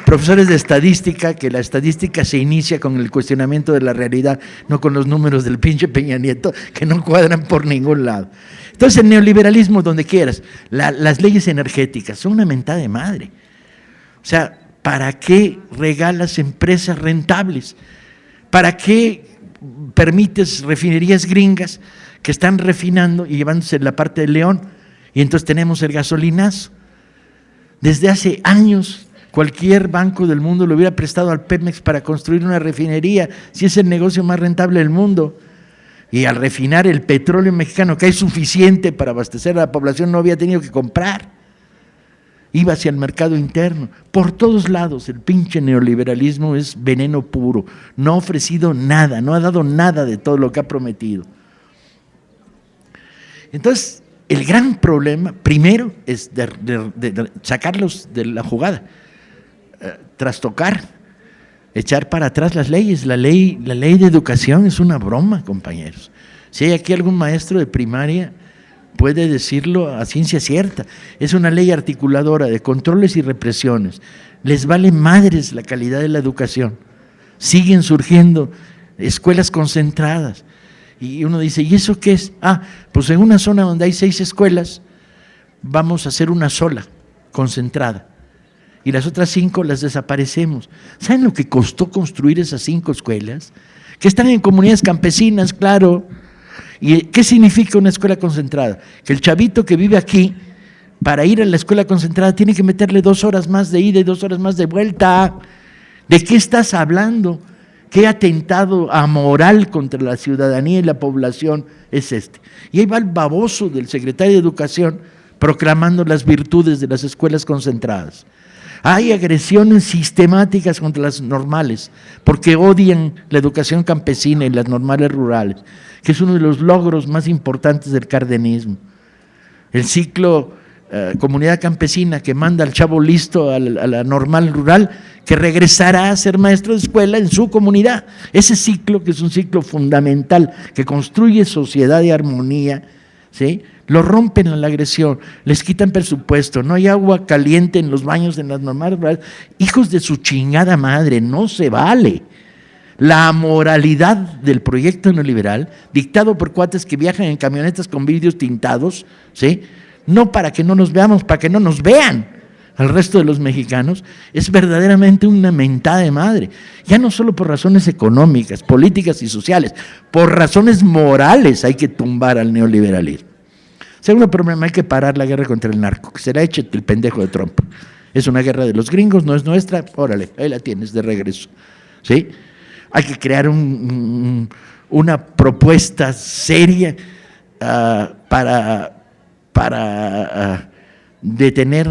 profesores de estadística que la estadística se inicia con el cuestionamiento de la realidad, no con los números del pinche Peña Nieto, que no cuadran por ningún lado. Entonces, el neoliberalismo, donde quieras, las leyes energéticas son una mentada de madre. O sea, ¿para qué regalas empresas rentables? ¿Para qué permites refinerías gringas que están refinando y llevándose la parte de León? Y entonces tenemos el gasolinazo. Desde hace años, cualquier banco del mundo le hubiera prestado al Pemex para construir una refinería, si es el negocio más rentable del mundo. Y al refinar el petróleo mexicano, que hay suficiente para abastecer a la población, no había tenido que comprar. Iba hacia el mercado interno. Por todos lados, el pinche neoliberalismo es veneno puro. No ha ofrecido nada, no ha dado nada de todo lo que ha prometido. Entonces, el gran problema, primero, es de sacarlos de la jugada, trastocar, echar para atrás las leyes. La ley de educación es una broma, compañeros. Si hay aquí algún maestro de primaria, puede decirlo a ciencia cierta. Es una ley articuladora de controles y represiones. Les vale madres la calidad de la educación. Siguen surgiendo escuelas concentradas. Y uno dice, ¿y eso qué es? Pues en una zona donde hay 6 escuelas, vamos a hacer una sola, concentrada. Y las otras 5 las desaparecemos. ¿Saben lo que costó construir esas 5 escuelas? Que están en comunidades campesinas, claro. ¿Y qué significa una escuela concentrada? Que el chavito que vive aquí, para ir a la escuela concentrada, tiene que meterle 2 horas más de ida y 2 horas más de vuelta. ¿De qué estás hablando? ¿Qué atentado amoral contra la ciudadanía y la población es este? Y ahí va el baboso del secretario de Educación proclamando las virtudes de las escuelas concentradas. Hay agresiones sistemáticas contra las normales, porque odian la educación campesina y las normales rurales, que es uno de los logros más importantes del cardenismo. El ciclo comunidad campesina que manda al chavo listo a la normal rural, que regresará a ser maestro de escuela en su comunidad. Ese ciclo, que es un ciclo fundamental, que construye sociedad y armonía, ¿sí?, lo rompen a la agresión, les quitan presupuesto, no hay agua caliente en los baños en las normales rurales. Hijos de su chingada madre, no se vale. La amoralidad del proyecto neoliberal, dictado por cuates que viajan en camionetas con vidrios tintados, ¿sí?, no para que no nos veamos, para que no nos vean al resto de los mexicanos, es verdaderamente una mentada de madre. Ya no solo por razones económicas, políticas y sociales, por razones morales hay que tumbar al neoliberalismo. Segundo problema, hay que parar la guerra contra el narco, que será hecho el pendejo de Trump. Es una guerra de los gringos, no es nuestra, órale, ahí la tienes de regreso, ¿sí? Hay que crear una propuesta seria para detener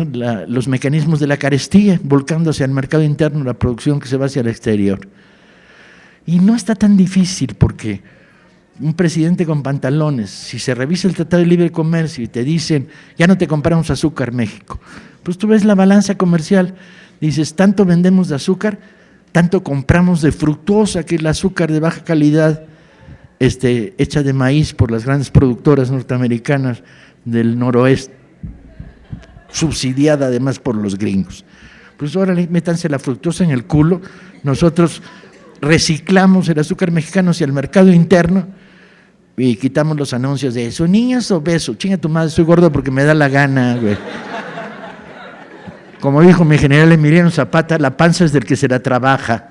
los mecanismos de la carestía, volcándose al mercado interno la producción que se va hacia el exterior. Y no está tan difícil, porque un presidente con pantalones, si se revisa el Tratado de Libre Comercio y te dicen, ya no te compramos azúcar, México, pues tú ves la balanza comercial, dices, tanto vendemos de azúcar, tanto compramos de fructuosa, que es el azúcar de baja calidad, hecha de maíz por las grandes productoras norteamericanas del noroeste, subsidiada además por los gringos. Pues órale, métanse la fructosa en el culo, nosotros reciclamos el azúcar mexicano hacia el mercado interno y quitamos los anuncios de eso, niñas obeso, chinga tu madre, soy gordo porque me da la gana, güey. Como dijo mi general Emiliano Zapata, la panza es del que se la trabaja.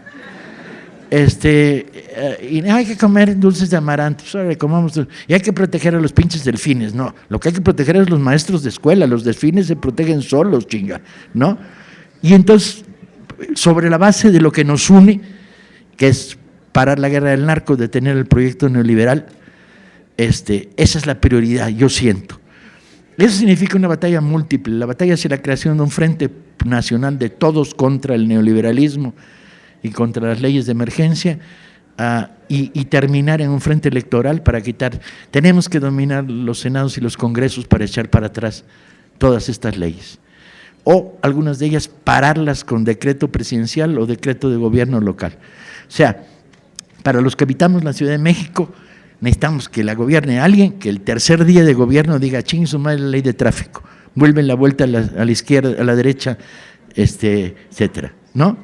Y hay que comer dulces de amaranto, pues, comamos dulces. Y hay que proteger a los pinches delfines, no, lo que hay que proteger es los maestros de escuela, los delfines se protegen solos, chinga, ¿no? Y entonces, sobre la base de lo que nos une, que es parar la guerra del narco, detener el proyecto neoliberal, esa es la prioridad, yo siento. Eso significa una batalla múltiple, la batalla hacia la creación de un frente nacional de todos contra el neoliberalismo y contra las leyes de emergencia, y terminar en un frente electoral para quitar. Tenemos que dominar los senados y los congresos para echar para atrás todas estas leyes, o algunas de ellas pararlas con decreto presidencial o decreto de gobierno local. O sea, para los que habitamos la Ciudad de México, necesitamos que la gobierne alguien que el tercer día de gobierno diga, ching su madre la ley de tráfico, vuelven la vuelta a la izquierda, a la derecha, etcétera, ¿no?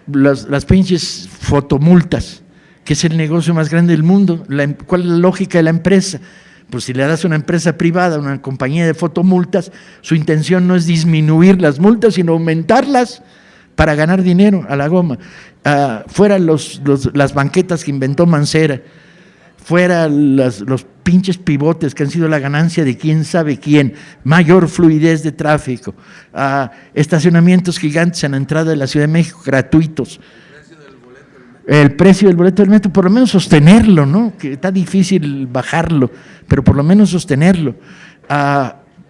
Las pinches fotomultas, que es el negocio más grande del mundo. ¿Cuál es la lógica de la empresa? Pues si le das a una empresa privada, una compañía de fotomultas, su intención no es disminuir las multas, sino aumentarlas para ganar dinero a la goma. Fuera las banquetas que inventó Mancera, fuera los pinches pivotes que han sido la ganancia de quién sabe quién, mayor fluidez de tráfico, estacionamientos gigantes en la entrada de la Ciudad de México, gratuitos. El precio del boleto del metro, por lo menos sostenerlo, ¿no? Que está difícil bajarlo, pero por lo menos sostenerlo.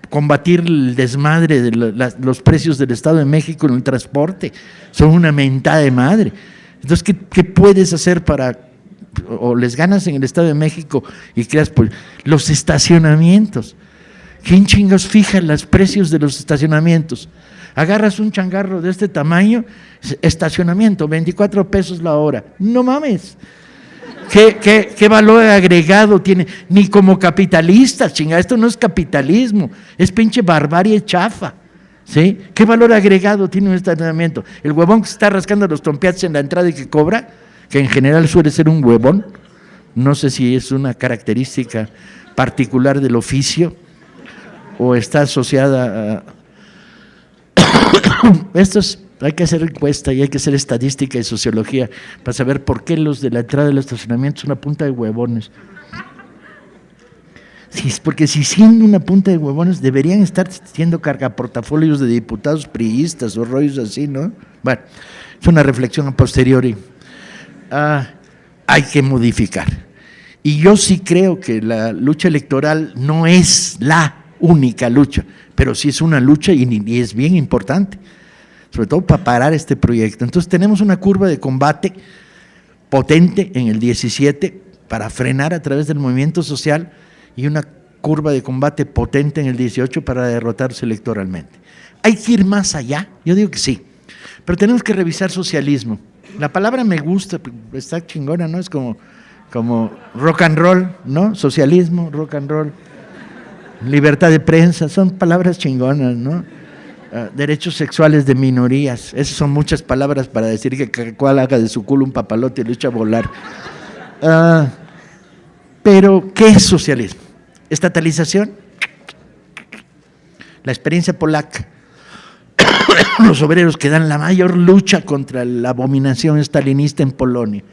Combatir el desmadre de los precios del Estado de México en el transporte, son una mentada de madre. Entonces, ¿qué puedes hacer para, o les ganas en el Estado de México y creas pues, los estacionamientos, ¿Quién chingados fija los precios de los estacionamientos? Agarras un changarro de este tamaño, estacionamiento, 24 pesos la hora. No mames. ¿Qué valor agregado tiene? Ni como capitalistas, chinga, esto no es capitalismo, es pinche barbarie chafa. ¿Sí? ¿Qué valor agregado tiene un estacionamiento? El huevón que se está rascando los trompeates en la entrada y que cobra, que en general suele ser un huevón, no sé si es una característica particular del oficio o está asociada a... Hay que hacer encuesta y hay que hacer estadística y sociología para saber por qué los de la entrada del estacionamiento son una punta de huevones. Sí, porque si siendo una punta de huevones deberían estar siendo cargaportafolios de diputados priistas o rollos así, ¿no? Bueno, es una reflexión a posteriori. Hay que modificar. Y yo sí creo que la lucha electoral no es la única lucha, pero sí es una lucha y es bien importante, sobre todo para parar este proyecto. Entonces tenemos una curva de combate potente en el 17 para frenar a través del movimiento social y una curva de combate potente en el 18 para derrotarse electoralmente. ¿Hay que ir más allá? Yo digo que sí, pero tenemos que revisar socialismo. La palabra me gusta, está chingona, ¿no? Es como rock and roll, ¿no? Socialismo, rock and roll, libertad de prensa, son palabras chingonas, ¿no? Derechos sexuales de minorías, esas son muchas palabras para decir que cada cual haga de su culo un papalote y lo echa a volar. Pero, ¿qué es socialismo? Estatalización, la experiencia polaca, los obreros que dan la mayor lucha contra la abominación stalinista en Polonia.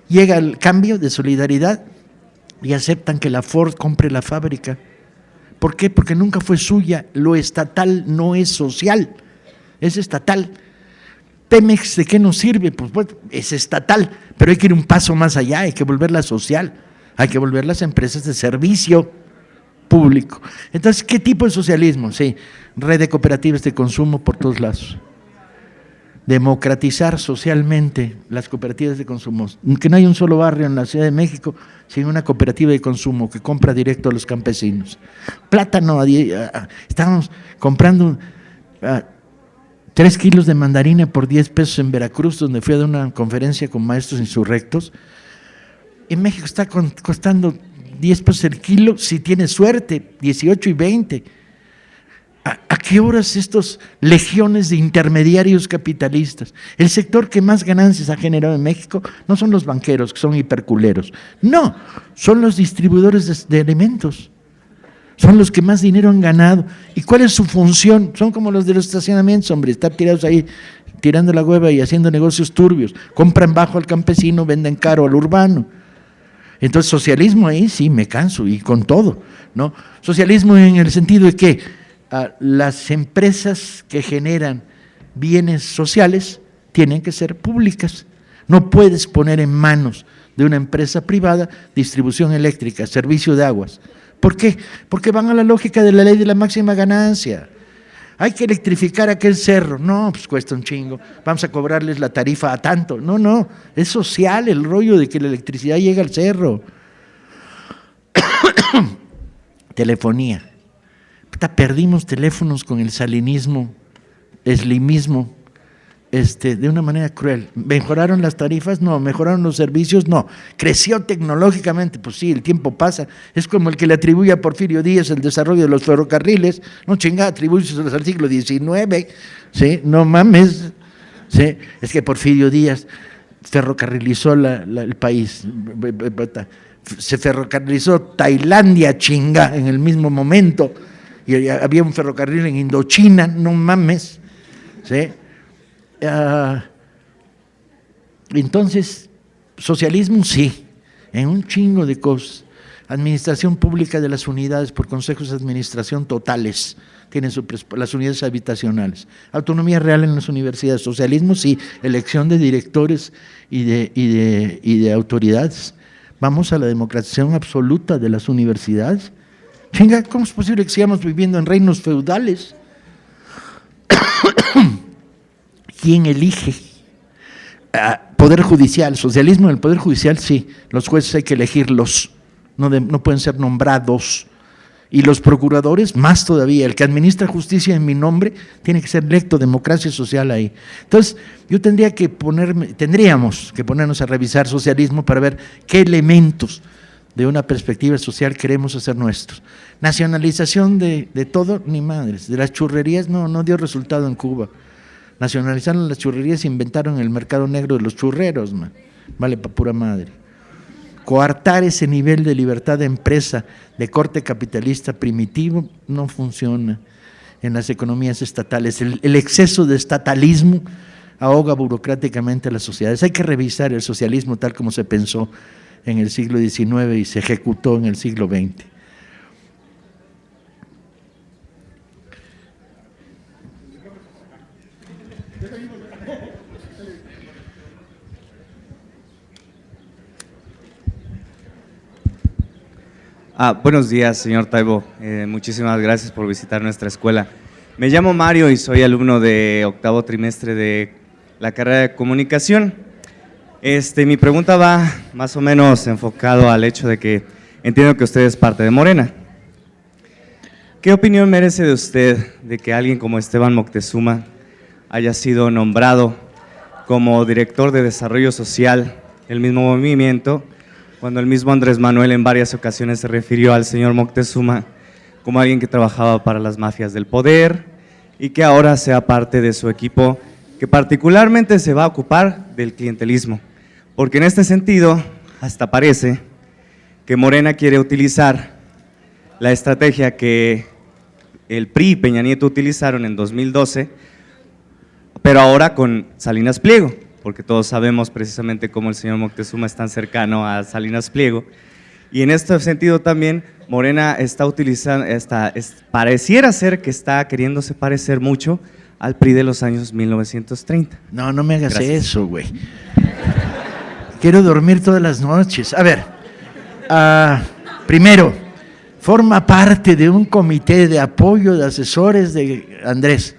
Llega el cambio de solidaridad y aceptan que la Ford compre la fábrica. ¿Por qué? Porque nunca fue suya. Lo estatal no es social, es estatal. Pemex, ¿de qué nos sirve? Pues bueno, es estatal, pero hay que ir un paso más allá, hay que volverla social, hay que volver las empresas de servicio público. Entonces, ¿qué tipo de socialismo? Sí, red de cooperativas de consumo por todos lados. Democratizar socialmente las cooperativas de consumo, que no hay un solo barrio en la Ciudad de México sin una cooperativa de consumo que compra directo a los campesinos. Plátano, estábamos comprando 3 kilos de mandarina por 10 pesos en Veracruz, donde fui a dar una conferencia con maestros insurrectos. En México está costando 10 pesos el kilo, si tienes suerte, 18 y 20. ¿A qué horas estos legiones de intermediarios capitalistas? El sector que más ganancias ha generado en México no son los banqueros, que son hiperculeros. No, son los distribuidores de alimentos. Son los que más dinero han ganado. ¿Y cuál es su función? Son como los de los estacionamientos, hombre, están tirados ahí, tirando la hueva y haciendo negocios turbios. Compran bajo al campesino, venden caro al urbano. Entonces, socialismo ahí sí, me canso, y con todo, ¿no? Socialismo en el sentido de que las empresas que generan bienes sociales tienen que ser públicas. No puedes poner en manos de una empresa privada distribución eléctrica, servicio de aguas. ¿Por qué? Porque van a la lógica de la ley de la máxima ganancia. Hay que electrificar aquel cerro. No, pues cuesta un chingo. Vamos a cobrarles la tarifa a tanto. No, es social el rollo de que la electricidad llega al cerro. Telefonía. Perdimos teléfonos con el salinismo, slimismo, de una manera cruel. ¿Mejoraron las tarifas? No. ¿Mejoraron los servicios? No. ¿Creció tecnológicamente? Pues sí, el tiempo pasa. Es como el que le atribuye a Porfirio Díaz el desarrollo de los ferrocarriles. No chingada, atribuye al siglo XIX. ¿Sí? No mames. ¿Sí? Es que Porfirio Díaz ferrocarrilizó el país. Se ferrocarrilizó Tailandia, chinga, en el mismo momento. Y había un ferrocarril en Indochina, no mames. ¿Sí? Entonces, socialismo sí, en un chingo de cosas. Administración pública de las unidades por consejos de administración totales, tienen las unidades habitacionales. Autonomía real en las universidades. Socialismo sí, elección de directores y de autoridades. Vamos a la democratización absoluta de las universidades. Chinga, ¿cómo es posible que sigamos viviendo en reinos feudales? ¿Quién elige? Poder judicial, socialismo en el poder judicial, sí. Los jueces hay que elegirlos, no pueden ser nombrados. Y los procuradores, más todavía, el que administra justicia en mi nombre, tiene que ser electo, democracia social ahí. Entonces, tendríamos que ponernos a revisar socialismo para ver qué elementos de una perspectiva social queremos hacer nuestros. Nacionalización de todo, ni madres. De las churrerías no dio resultado en Cuba. Nacionalizaron las churrerías e inventaron el mercado negro de los churreros, man. Vale para pura madre. Coartar ese nivel de libertad de empresa de corte capitalista primitivo no funciona en las economías estatales. El exceso de estatalismo ahoga burocráticamente a las sociedades. Hay que revisar el socialismo tal como se pensó en el siglo XIX y se ejecutó en el siglo XX. Buenos días, señor Taibo. Muchísimas gracias por visitar nuestra escuela. Me llamo Mario y soy alumno de octavo trimestre de la carrera de comunicación. Mi pregunta va más o menos enfocado al hecho de que entiendo que usted es parte de Morena. ¿Qué opinión merece de usted de que alguien como Esteban Moctezuma haya sido nombrado como director de desarrollo social del mismo movimiento, cuando el mismo Andrés Manuel en varias ocasiones se refirió al señor Moctezuma como alguien que trabajaba para las mafias del poder y que ahora sea parte de su equipo que particularmente se va a ocupar del clientelismo? Porque en este sentido, hasta parece que Morena quiere utilizar la estrategia que el PRI y Peña Nieto utilizaron en 2012, pero ahora con Salinas Pliego, porque todos sabemos precisamente cómo el señor Moctezuma es tan cercano a Salinas Pliego. Y en este sentido también Morena está utilizando, pareciera ser que está queriéndose parecer mucho al PRI de los años 1930. No me hagas Gracias. eso, güey. Quiero dormir todas las noches. A ver, primero, forma parte de un comité de apoyo de asesores de Andrés.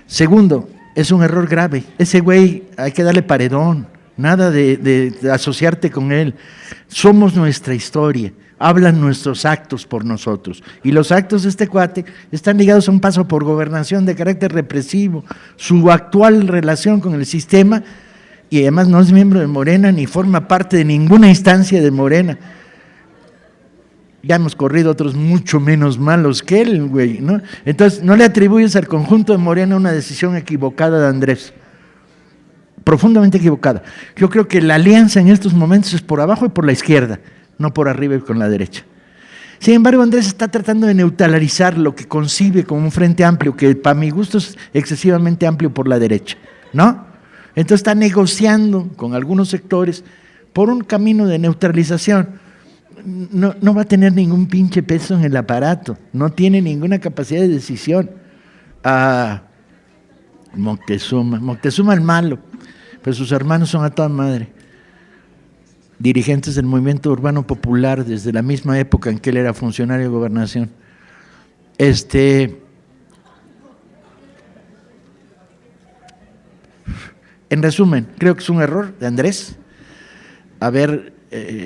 Segundo, es un error grave. Ese güey hay que darle paredón, nada de asociarte con él. Somos nuestra historia, hablan nuestros actos por nosotros. Y los actos de este cuate están ligados a un paso por gobernación de carácter represivo, su actual relación con el sistema, y además no es miembro de Morena ni forma parte de ninguna instancia de Morena. Ya hemos corrido otros mucho menos malos que él, güey, ¿no? Entonces, no le atribuyes al conjunto de Morena una decisión equivocada de Andrés, profundamente equivocada. Yo creo que la alianza en estos momentos es por abajo y por la izquierda, no por arriba y con la derecha. Sin embargo, Andrés está tratando de neutralizar lo que concibe como un frente amplio, que para mi gusto es excesivamente amplio por la derecha, ¿no? Entonces está negociando con algunos sectores por un camino de neutralización. No va a tener ningún pinche peso en el aparato, no tiene ninguna capacidad de decisión. Moctezuma el malo, pero sus hermanos son a toda madre. Dirigentes del movimiento urbano popular desde la misma época en que él era funcionario de gobernación. En resumen, creo que es un error de Andrés haber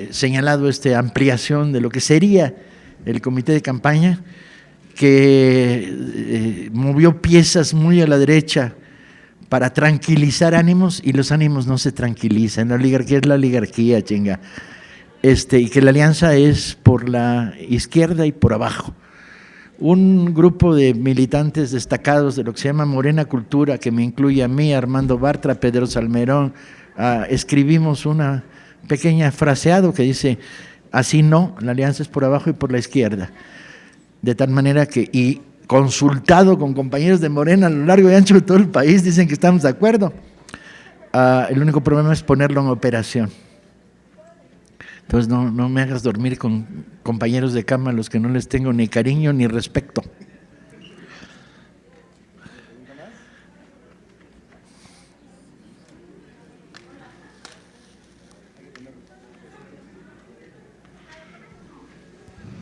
señalado esta ampliación de lo que sería el comité de campaña, que movió piezas muy a la derecha para tranquilizar ánimos, y los ánimos no se tranquilizan. La oligarquía es la oligarquía, chinga. Y que la alianza es por la izquierda y por abajo. Un grupo de militantes destacados de lo que se llama Morena Cultura, que me incluye a mí, Armando Bartra, Pedro Salmerón, escribimos una pequeña fraseado que dice: así no, la alianza es por abajo y por la izquierda. De tal manera que, y consultado con compañeros de Morena a lo largo y ancho de todo el país, dicen que estamos de acuerdo. El único problema es ponerlo en operación. Entonces no me hagas dormir con compañeros de cama a los que no les tengo ni cariño ni respeto.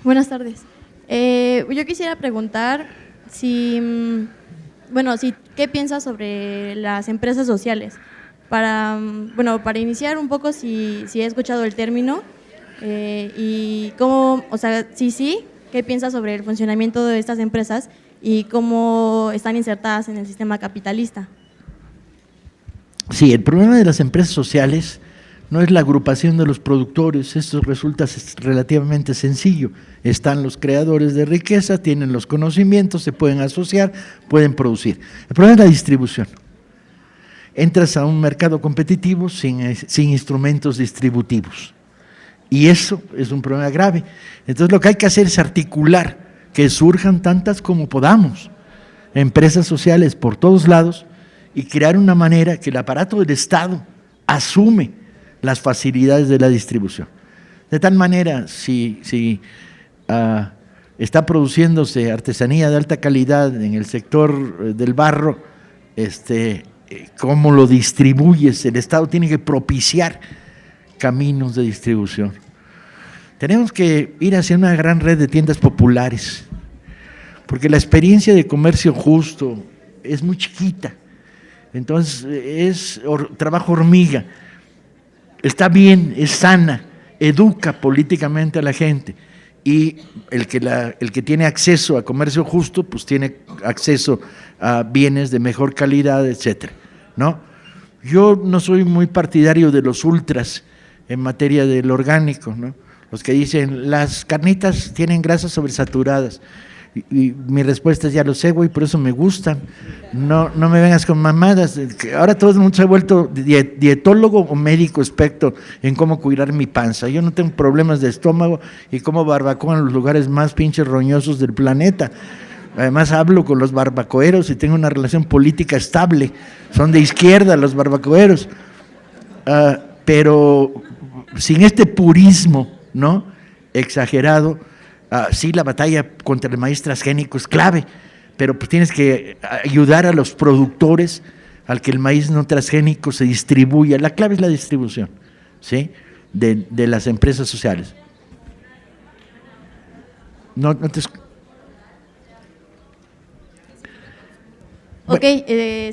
Buenas tardes. Yo quisiera preguntar ¿qué piensas sobre las empresas sociales? Para iniciar un poco, si he escuchado el término y cómo, o sea, sí, qué piensa sobre el funcionamiento de estas empresas y cómo están insertadas en el sistema capitalista. Sí, el problema de las empresas sociales no es la agrupación de los productores, esto resulta relativamente sencillo. Están los creadores de riqueza, tienen los conocimientos, se pueden asociar, pueden producir. El problema es la distribución. Entras a un mercado competitivo sin instrumentos distributivos. Y eso es un problema grave. Entonces lo que hay que hacer es articular que surjan tantas como podamos, empresas sociales por todos lados, y crear una manera que el aparato del Estado asume las facilidades de la distribución. De tal manera, si está produciéndose artesanía de alta calidad en el sector del barro, ¿cómo lo distribuyes? El Estado tiene que propiciar caminos de distribución. Tenemos que ir hacia una gran red de tiendas populares, porque la experiencia de comercio justo es muy chiquita. Entonces, es trabajo hormiga. Está bien, es sana, educa políticamente a la gente. Y el que tiene acceso a comercio justo, pues tiene acceso a bienes de mejor calidad, etcétera, ¿no? Yo no soy muy partidario de los ultras en materia del orgánico, ¿no? Los que dicen, las carnitas tienen grasas sobresaturadas. Y mi respuesta es, ya lo sé, güey, por eso me gustan. No me vengas con mamadas. Ahora todo el mundo se ha vuelto dietólogo o médico experto en cómo cuidar mi panza. Yo no tengo problemas de estómago y como barbacoa en los lugares más pinches roñosos del planeta. Además hablo con los barbacoeros y tengo una relación política estable. Son de izquierda los barbacoeros. Pero sin este purismo, ¿no?, exagerado. Sí, la batalla contra el maíz transgénico es clave, pero pues tienes que ayudar a los productores al que el maíz no transgénico se distribuya. La clave es la distribución, ¿sí?, de las empresas sociales.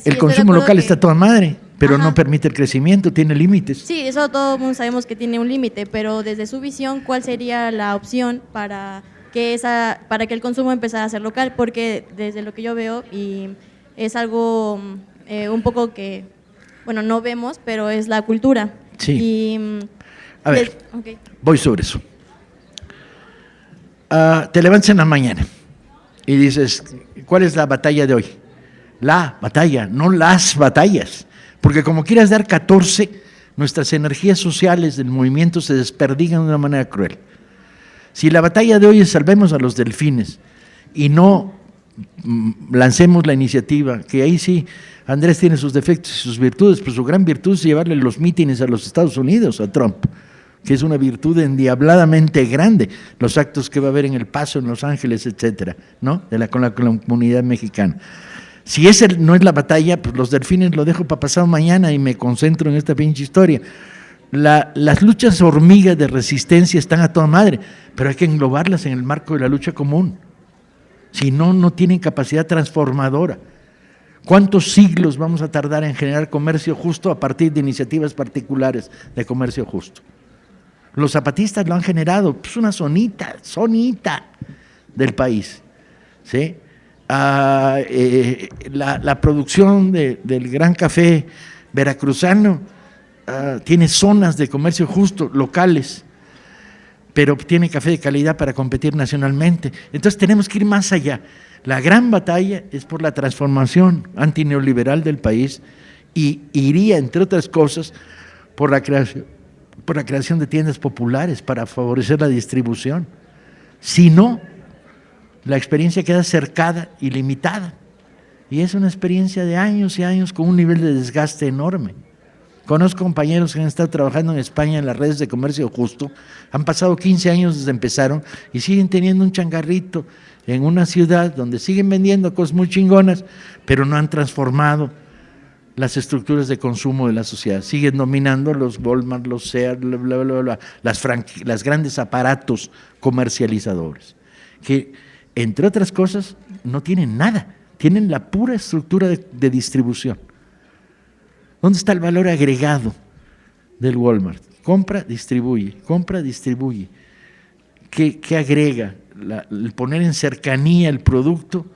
El consumo local está toda madre, pero no permite el crecimiento, tiene límites. Sí, eso todo el mundo sabemos que tiene un límite, pero desde su visión, ¿cuál sería la opción para que el consumo empezara a ser local? Porque desde lo que yo veo, y es algo un poco que, bueno, no vemos, pero es la cultura. Sí. A ver, voy sobre eso. Te levantas en la mañana y dices, ¿cuál es la batalla de hoy? La batalla, no las batallas. Porque como quieras dar 14, nuestras energías sociales del movimiento se desperdigan de una manera cruel. Si la batalla de hoy es salvemos a los delfines y no lancemos la iniciativa, que ahí sí, Andrés tiene sus defectos y sus virtudes, pues su gran virtud es llevarle los mítines a los Estados Unidos, a Trump, que es una virtud endiabladamente grande, los actos que va a haber en El Paso, en Los Ángeles, etcétera, ¿no?, con la comunidad mexicana. Si esa no es la batalla, pues los delfines lo dejo para pasado mañana y me concentro en esta pinche historia. Las luchas hormigas de resistencia están a toda madre, pero hay que englobarlas en el marco de la lucha común. Si no, no tienen capacidad transformadora. ¿Cuántos siglos vamos a tardar en generar comercio justo a partir de iniciativas particulares de comercio justo? Los zapatistas lo han generado, pues una zonita del país, ¿sí? La producción del gran café veracruzano tiene zonas de comercio justo, locales, pero tiene café de calidad para competir nacionalmente. Entonces tenemos que ir más allá. La gran batalla es por la transformación antineoliberal del país y iría, entre otras cosas, por la creación de tiendas populares para favorecer la distribución. Si no, la experiencia queda cercada y limitada. Y es una experiencia de años y años con un nivel de desgaste enorme. Conozco compañeros que han estado trabajando en España en las redes de comercio justo, han pasado 15 años desde que empezaron y siguen teniendo un changarrito en una ciudad donde siguen vendiendo cosas muy chingonas, pero no han transformado las estructuras de consumo de la sociedad. Siguen dominando los Walmart, los Sears, las grandes aparatos comercializadores, que entre otras cosas no tienen nada, tienen la pura estructura de distribución. ¿Dónde está el valor agregado del Walmart? Compra, distribuye, compra, distribuye. ¿Qué agrega? el poner en cercanía el producto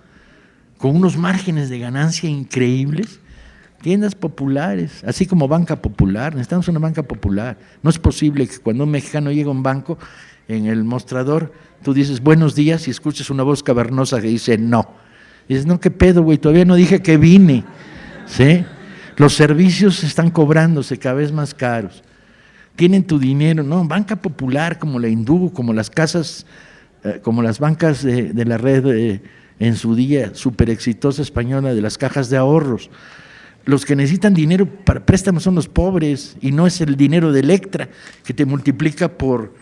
con unos márgenes de ganancia increíbles. Tiendas populares, así como banca popular, necesitamos una banca popular. No es posible que cuando un mexicano llega a un banco, en el mostrador, tú dices buenos días y escuches una voz cavernosa que dice no. Dices, no, qué pedo, güey, todavía no dije que vine. ¿Sí? Los servicios están cobrándose cada vez más caros. Tienen tu dinero, no, banca popular como la hindú, como las casas, como las bancas de la red en su día súper exitosa española de las cajas de ahorros. Los que necesitan dinero para préstamos son los pobres y no es el dinero de Electra que te multiplica por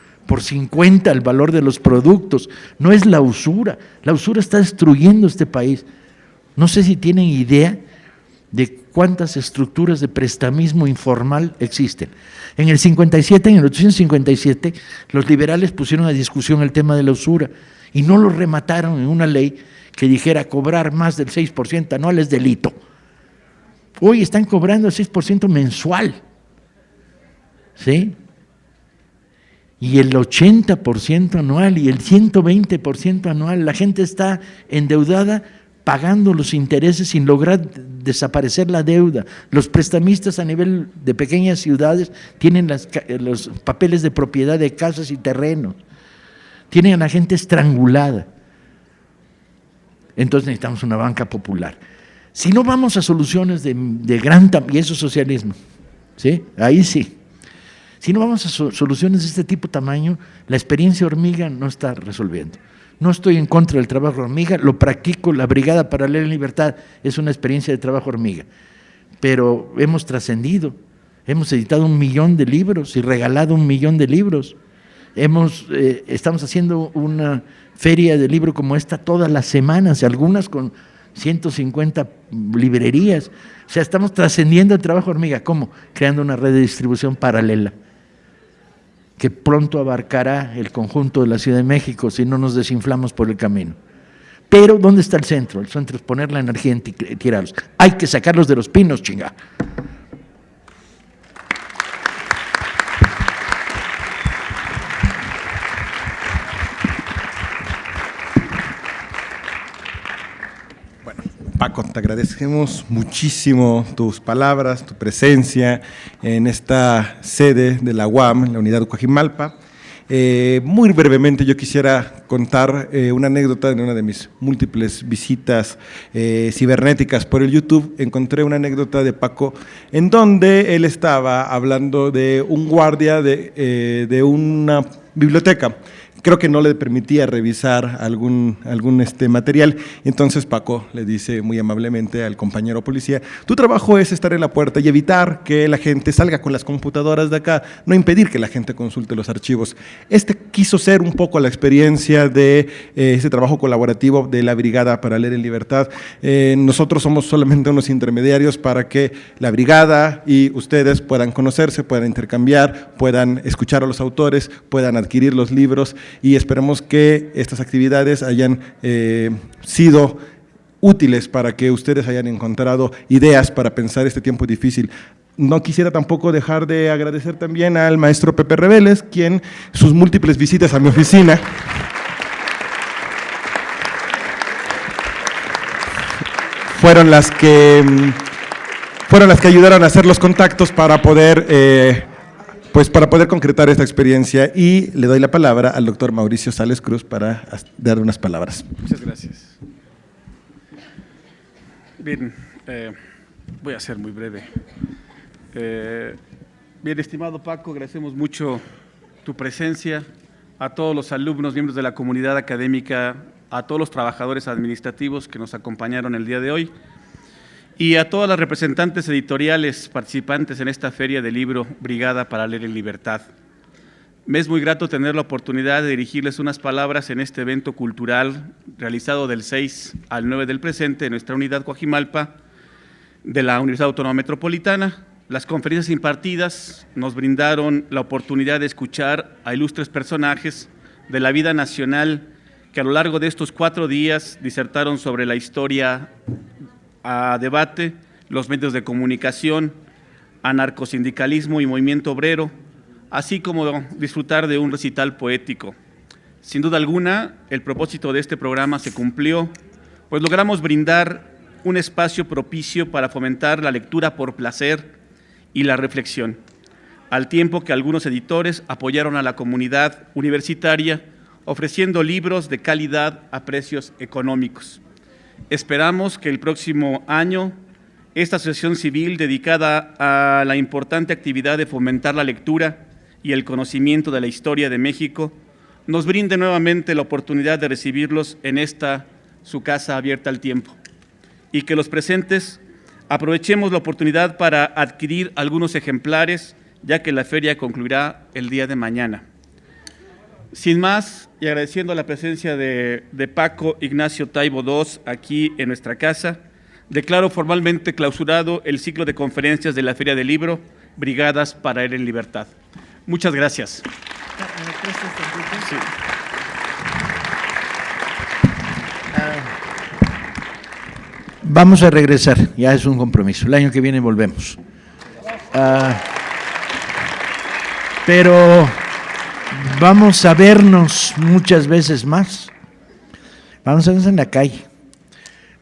50 el valor de los productos, no es la usura. La usura está destruyendo este país. No sé si tienen idea de cuántas estructuras de prestamismo informal existen. En el 857, los liberales pusieron a discusión el tema de la usura y no lo remataron en una ley que dijera cobrar más del 6% anual es delito. Hoy están cobrando el 6% mensual, ¿sí? Y el 80% anual y el 120% anual. La gente está endeudada pagando los intereses sin lograr desaparecer la deuda. Los prestamistas a nivel de pequeñas ciudades tienen los papeles de propiedad de casas y terrenos. Tienen a la gente estrangulada. Entonces necesitamos una banca popular. Si no vamos a soluciones de gran tamaño, y eso es socialismo, ¿sí? Ahí sí. Si no vamos a soluciones de este tipo de tamaño, la experiencia hormiga no está resolviendo. No estoy en contra del trabajo hormiga, lo practico, la Brigada Paralela en Libertad es una experiencia de trabajo hormiga, pero hemos trascendido, hemos editado 1 millón de libros y regalado 1 millón de libros. Estamos haciendo una feria de libro como esta todas las semanas, algunas con 150 librerías. O sea, estamos trascendiendo el trabajo hormiga. ¿Cómo? Creando una red de distribución paralela que pronto abarcará el conjunto de la Ciudad de México si no nos desinflamos por el camino. Pero, ¿dónde está el centro? El centro es poner la energía en tirarlos. Hay que sacarlos de los pinos, chinga. Paco, te agradecemos muchísimo tus palabras, tu presencia en esta sede de la UAM, la unidad de Coajimalpa. Muy brevemente yo quisiera contar una anécdota de una de mis múltiples visitas cibernéticas por el YouTube. Encontré una anécdota de Paco en donde él estaba hablando de un guardia de una biblioteca. Creo que no le permitía revisar algún material. Entonces Paco le dice muy amablemente al compañero policía, tu trabajo es estar en la puerta y evitar que la gente salga con las computadoras de acá, no impedir que la gente consulte los archivos. Quiso ser un poco la experiencia de ese trabajo colaborativo de la Brigada Paralela en Libertad. Nosotros somos solamente unos intermediarios para que la Brigada y ustedes puedan conocerse, puedan intercambiar, puedan escuchar a los autores, puedan adquirir los libros, y esperemos que estas actividades hayan sido útiles para que ustedes hayan encontrado ideas para pensar este tiempo difícil. No quisiera tampoco dejar de agradecer también al maestro Pepe Reveles, quien sus múltiples visitas a mi oficina fueron las que ayudaron a hacer los contactos para poder concretar esta experiencia, y le doy la palabra al doctor Mauricio Sales Cruz para dar unas palabras. Muchas gracias. Bien, voy a ser muy breve. Bien, estimado Paco, agradecemos mucho tu presencia, a todos los alumnos, miembros de la comunidad académica, a todos los trabajadores administrativos que nos acompañaron el día de hoy, y a todas las representantes editoriales participantes en esta feria del libro Brigada Paralela en Libertad. Me es muy grato tener la oportunidad de dirigirles unas palabras en este evento cultural realizado del 6 al 9 del presente en nuestra unidad Coajimalpa de la Universidad Autónoma Metropolitana. Las conferencias impartidas nos brindaron la oportunidad de escuchar a ilustres personajes de la vida nacional que a lo largo de estos 4 días disertaron sobre la historia a debate, los medios de comunicación, anarcosindicalismo y movimiento obrero, así como disfrutar de un recital poético. Sin duda alguna, el propósito de este programa se cumplió, pues logramos brindar un espacio propicio para fomentar la lectura por placer y la reflexión, al tiempo que algunos editores apoyaron a la comunidad universitaria ofreciendo libros de calidad a precios económicos. Esperamos que el próximo año esta asociación civil dedicada a la importante actividad de fomentar la lectura y el conocimiento de la historia de México nos brinde nuevamente la oportunidad de recibirlos en esta su casa abierta al tiempo, y que los presentes aprovechemos la oportunidad para adquirir algunos ejemplares, ya que la feria concluirá el día de mañana. Sin más, y agradeciendo la presencia de Paco Ignacio Taibo II aquí en nuestra casa, declaro formalmente clausurado el ciclo de conferencias de la Feria del Libro, Brigadas para Leer en Libertad. Muchas gracias. Sí. Vamos a regresar, ya es un compromiso. El año que viene volvemos. Pero vamos a vernos muchas veces más. Vamos a vernos en la calle.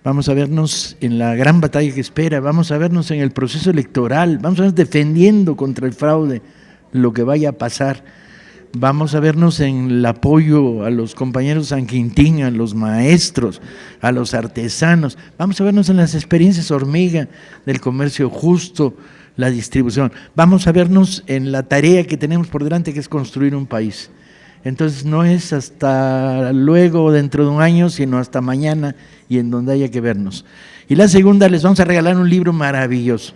Vamos a vernos en la gran batalla que espera. Vamos a vernos en el proceso electoral. Vamos a vernos defendiendo contra el fraude lo que vaya a pasar. Vamos a vernos en el apoyo a los compañeros San Quintín, a los maestros, a los artesanos. Vamos a vernos en las experiencias hormiga del comercio justo, la distribución. Vamos a vernos en la tarea que tenemos por delante, que es construir un país. Entonces no es hasta luego, dentro de un año, sino hasta mañana y en donde haya que vernos. Y la segunda, les vamos a regalar un libro maravilloso.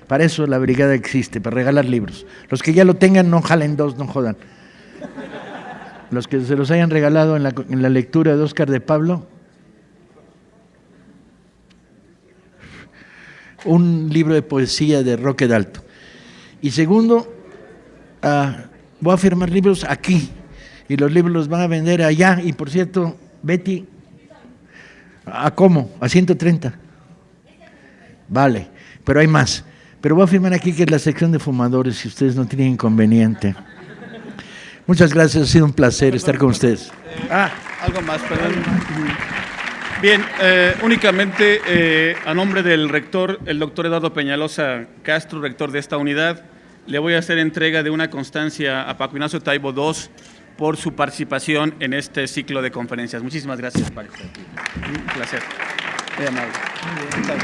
Para eso la brigada existe, para regalar libros. Los que ya lo tengan, no jalen dos, no jodan. Los que se los hayan regalado en la lectura de Óscar de Pablo, un libro de poesía de Roque Dalto. Y segundo, voy a firmar libros aquí, y los libros los van a vender allá. Y por cierto, Betty, ¿a cómo? ¿A 130? Vale, pero hay más. Pero voy a firmar aquí que es la sección de fumadores, si ustedes no tienen inconveniente. Muchas gracias, ha sido un placer estar con ustedes. Algo más, perdón. Bien, únicamente a nombre del rector, el doctor Eduardo Peñalosa Castro, rector de esta unidad, le voy a hacer entrega de una constancia a Paco Ignacio Taibo II por su participación en este ciclo de conferencias. Muchísimas gracias, Paco. Un placer. Muy amable.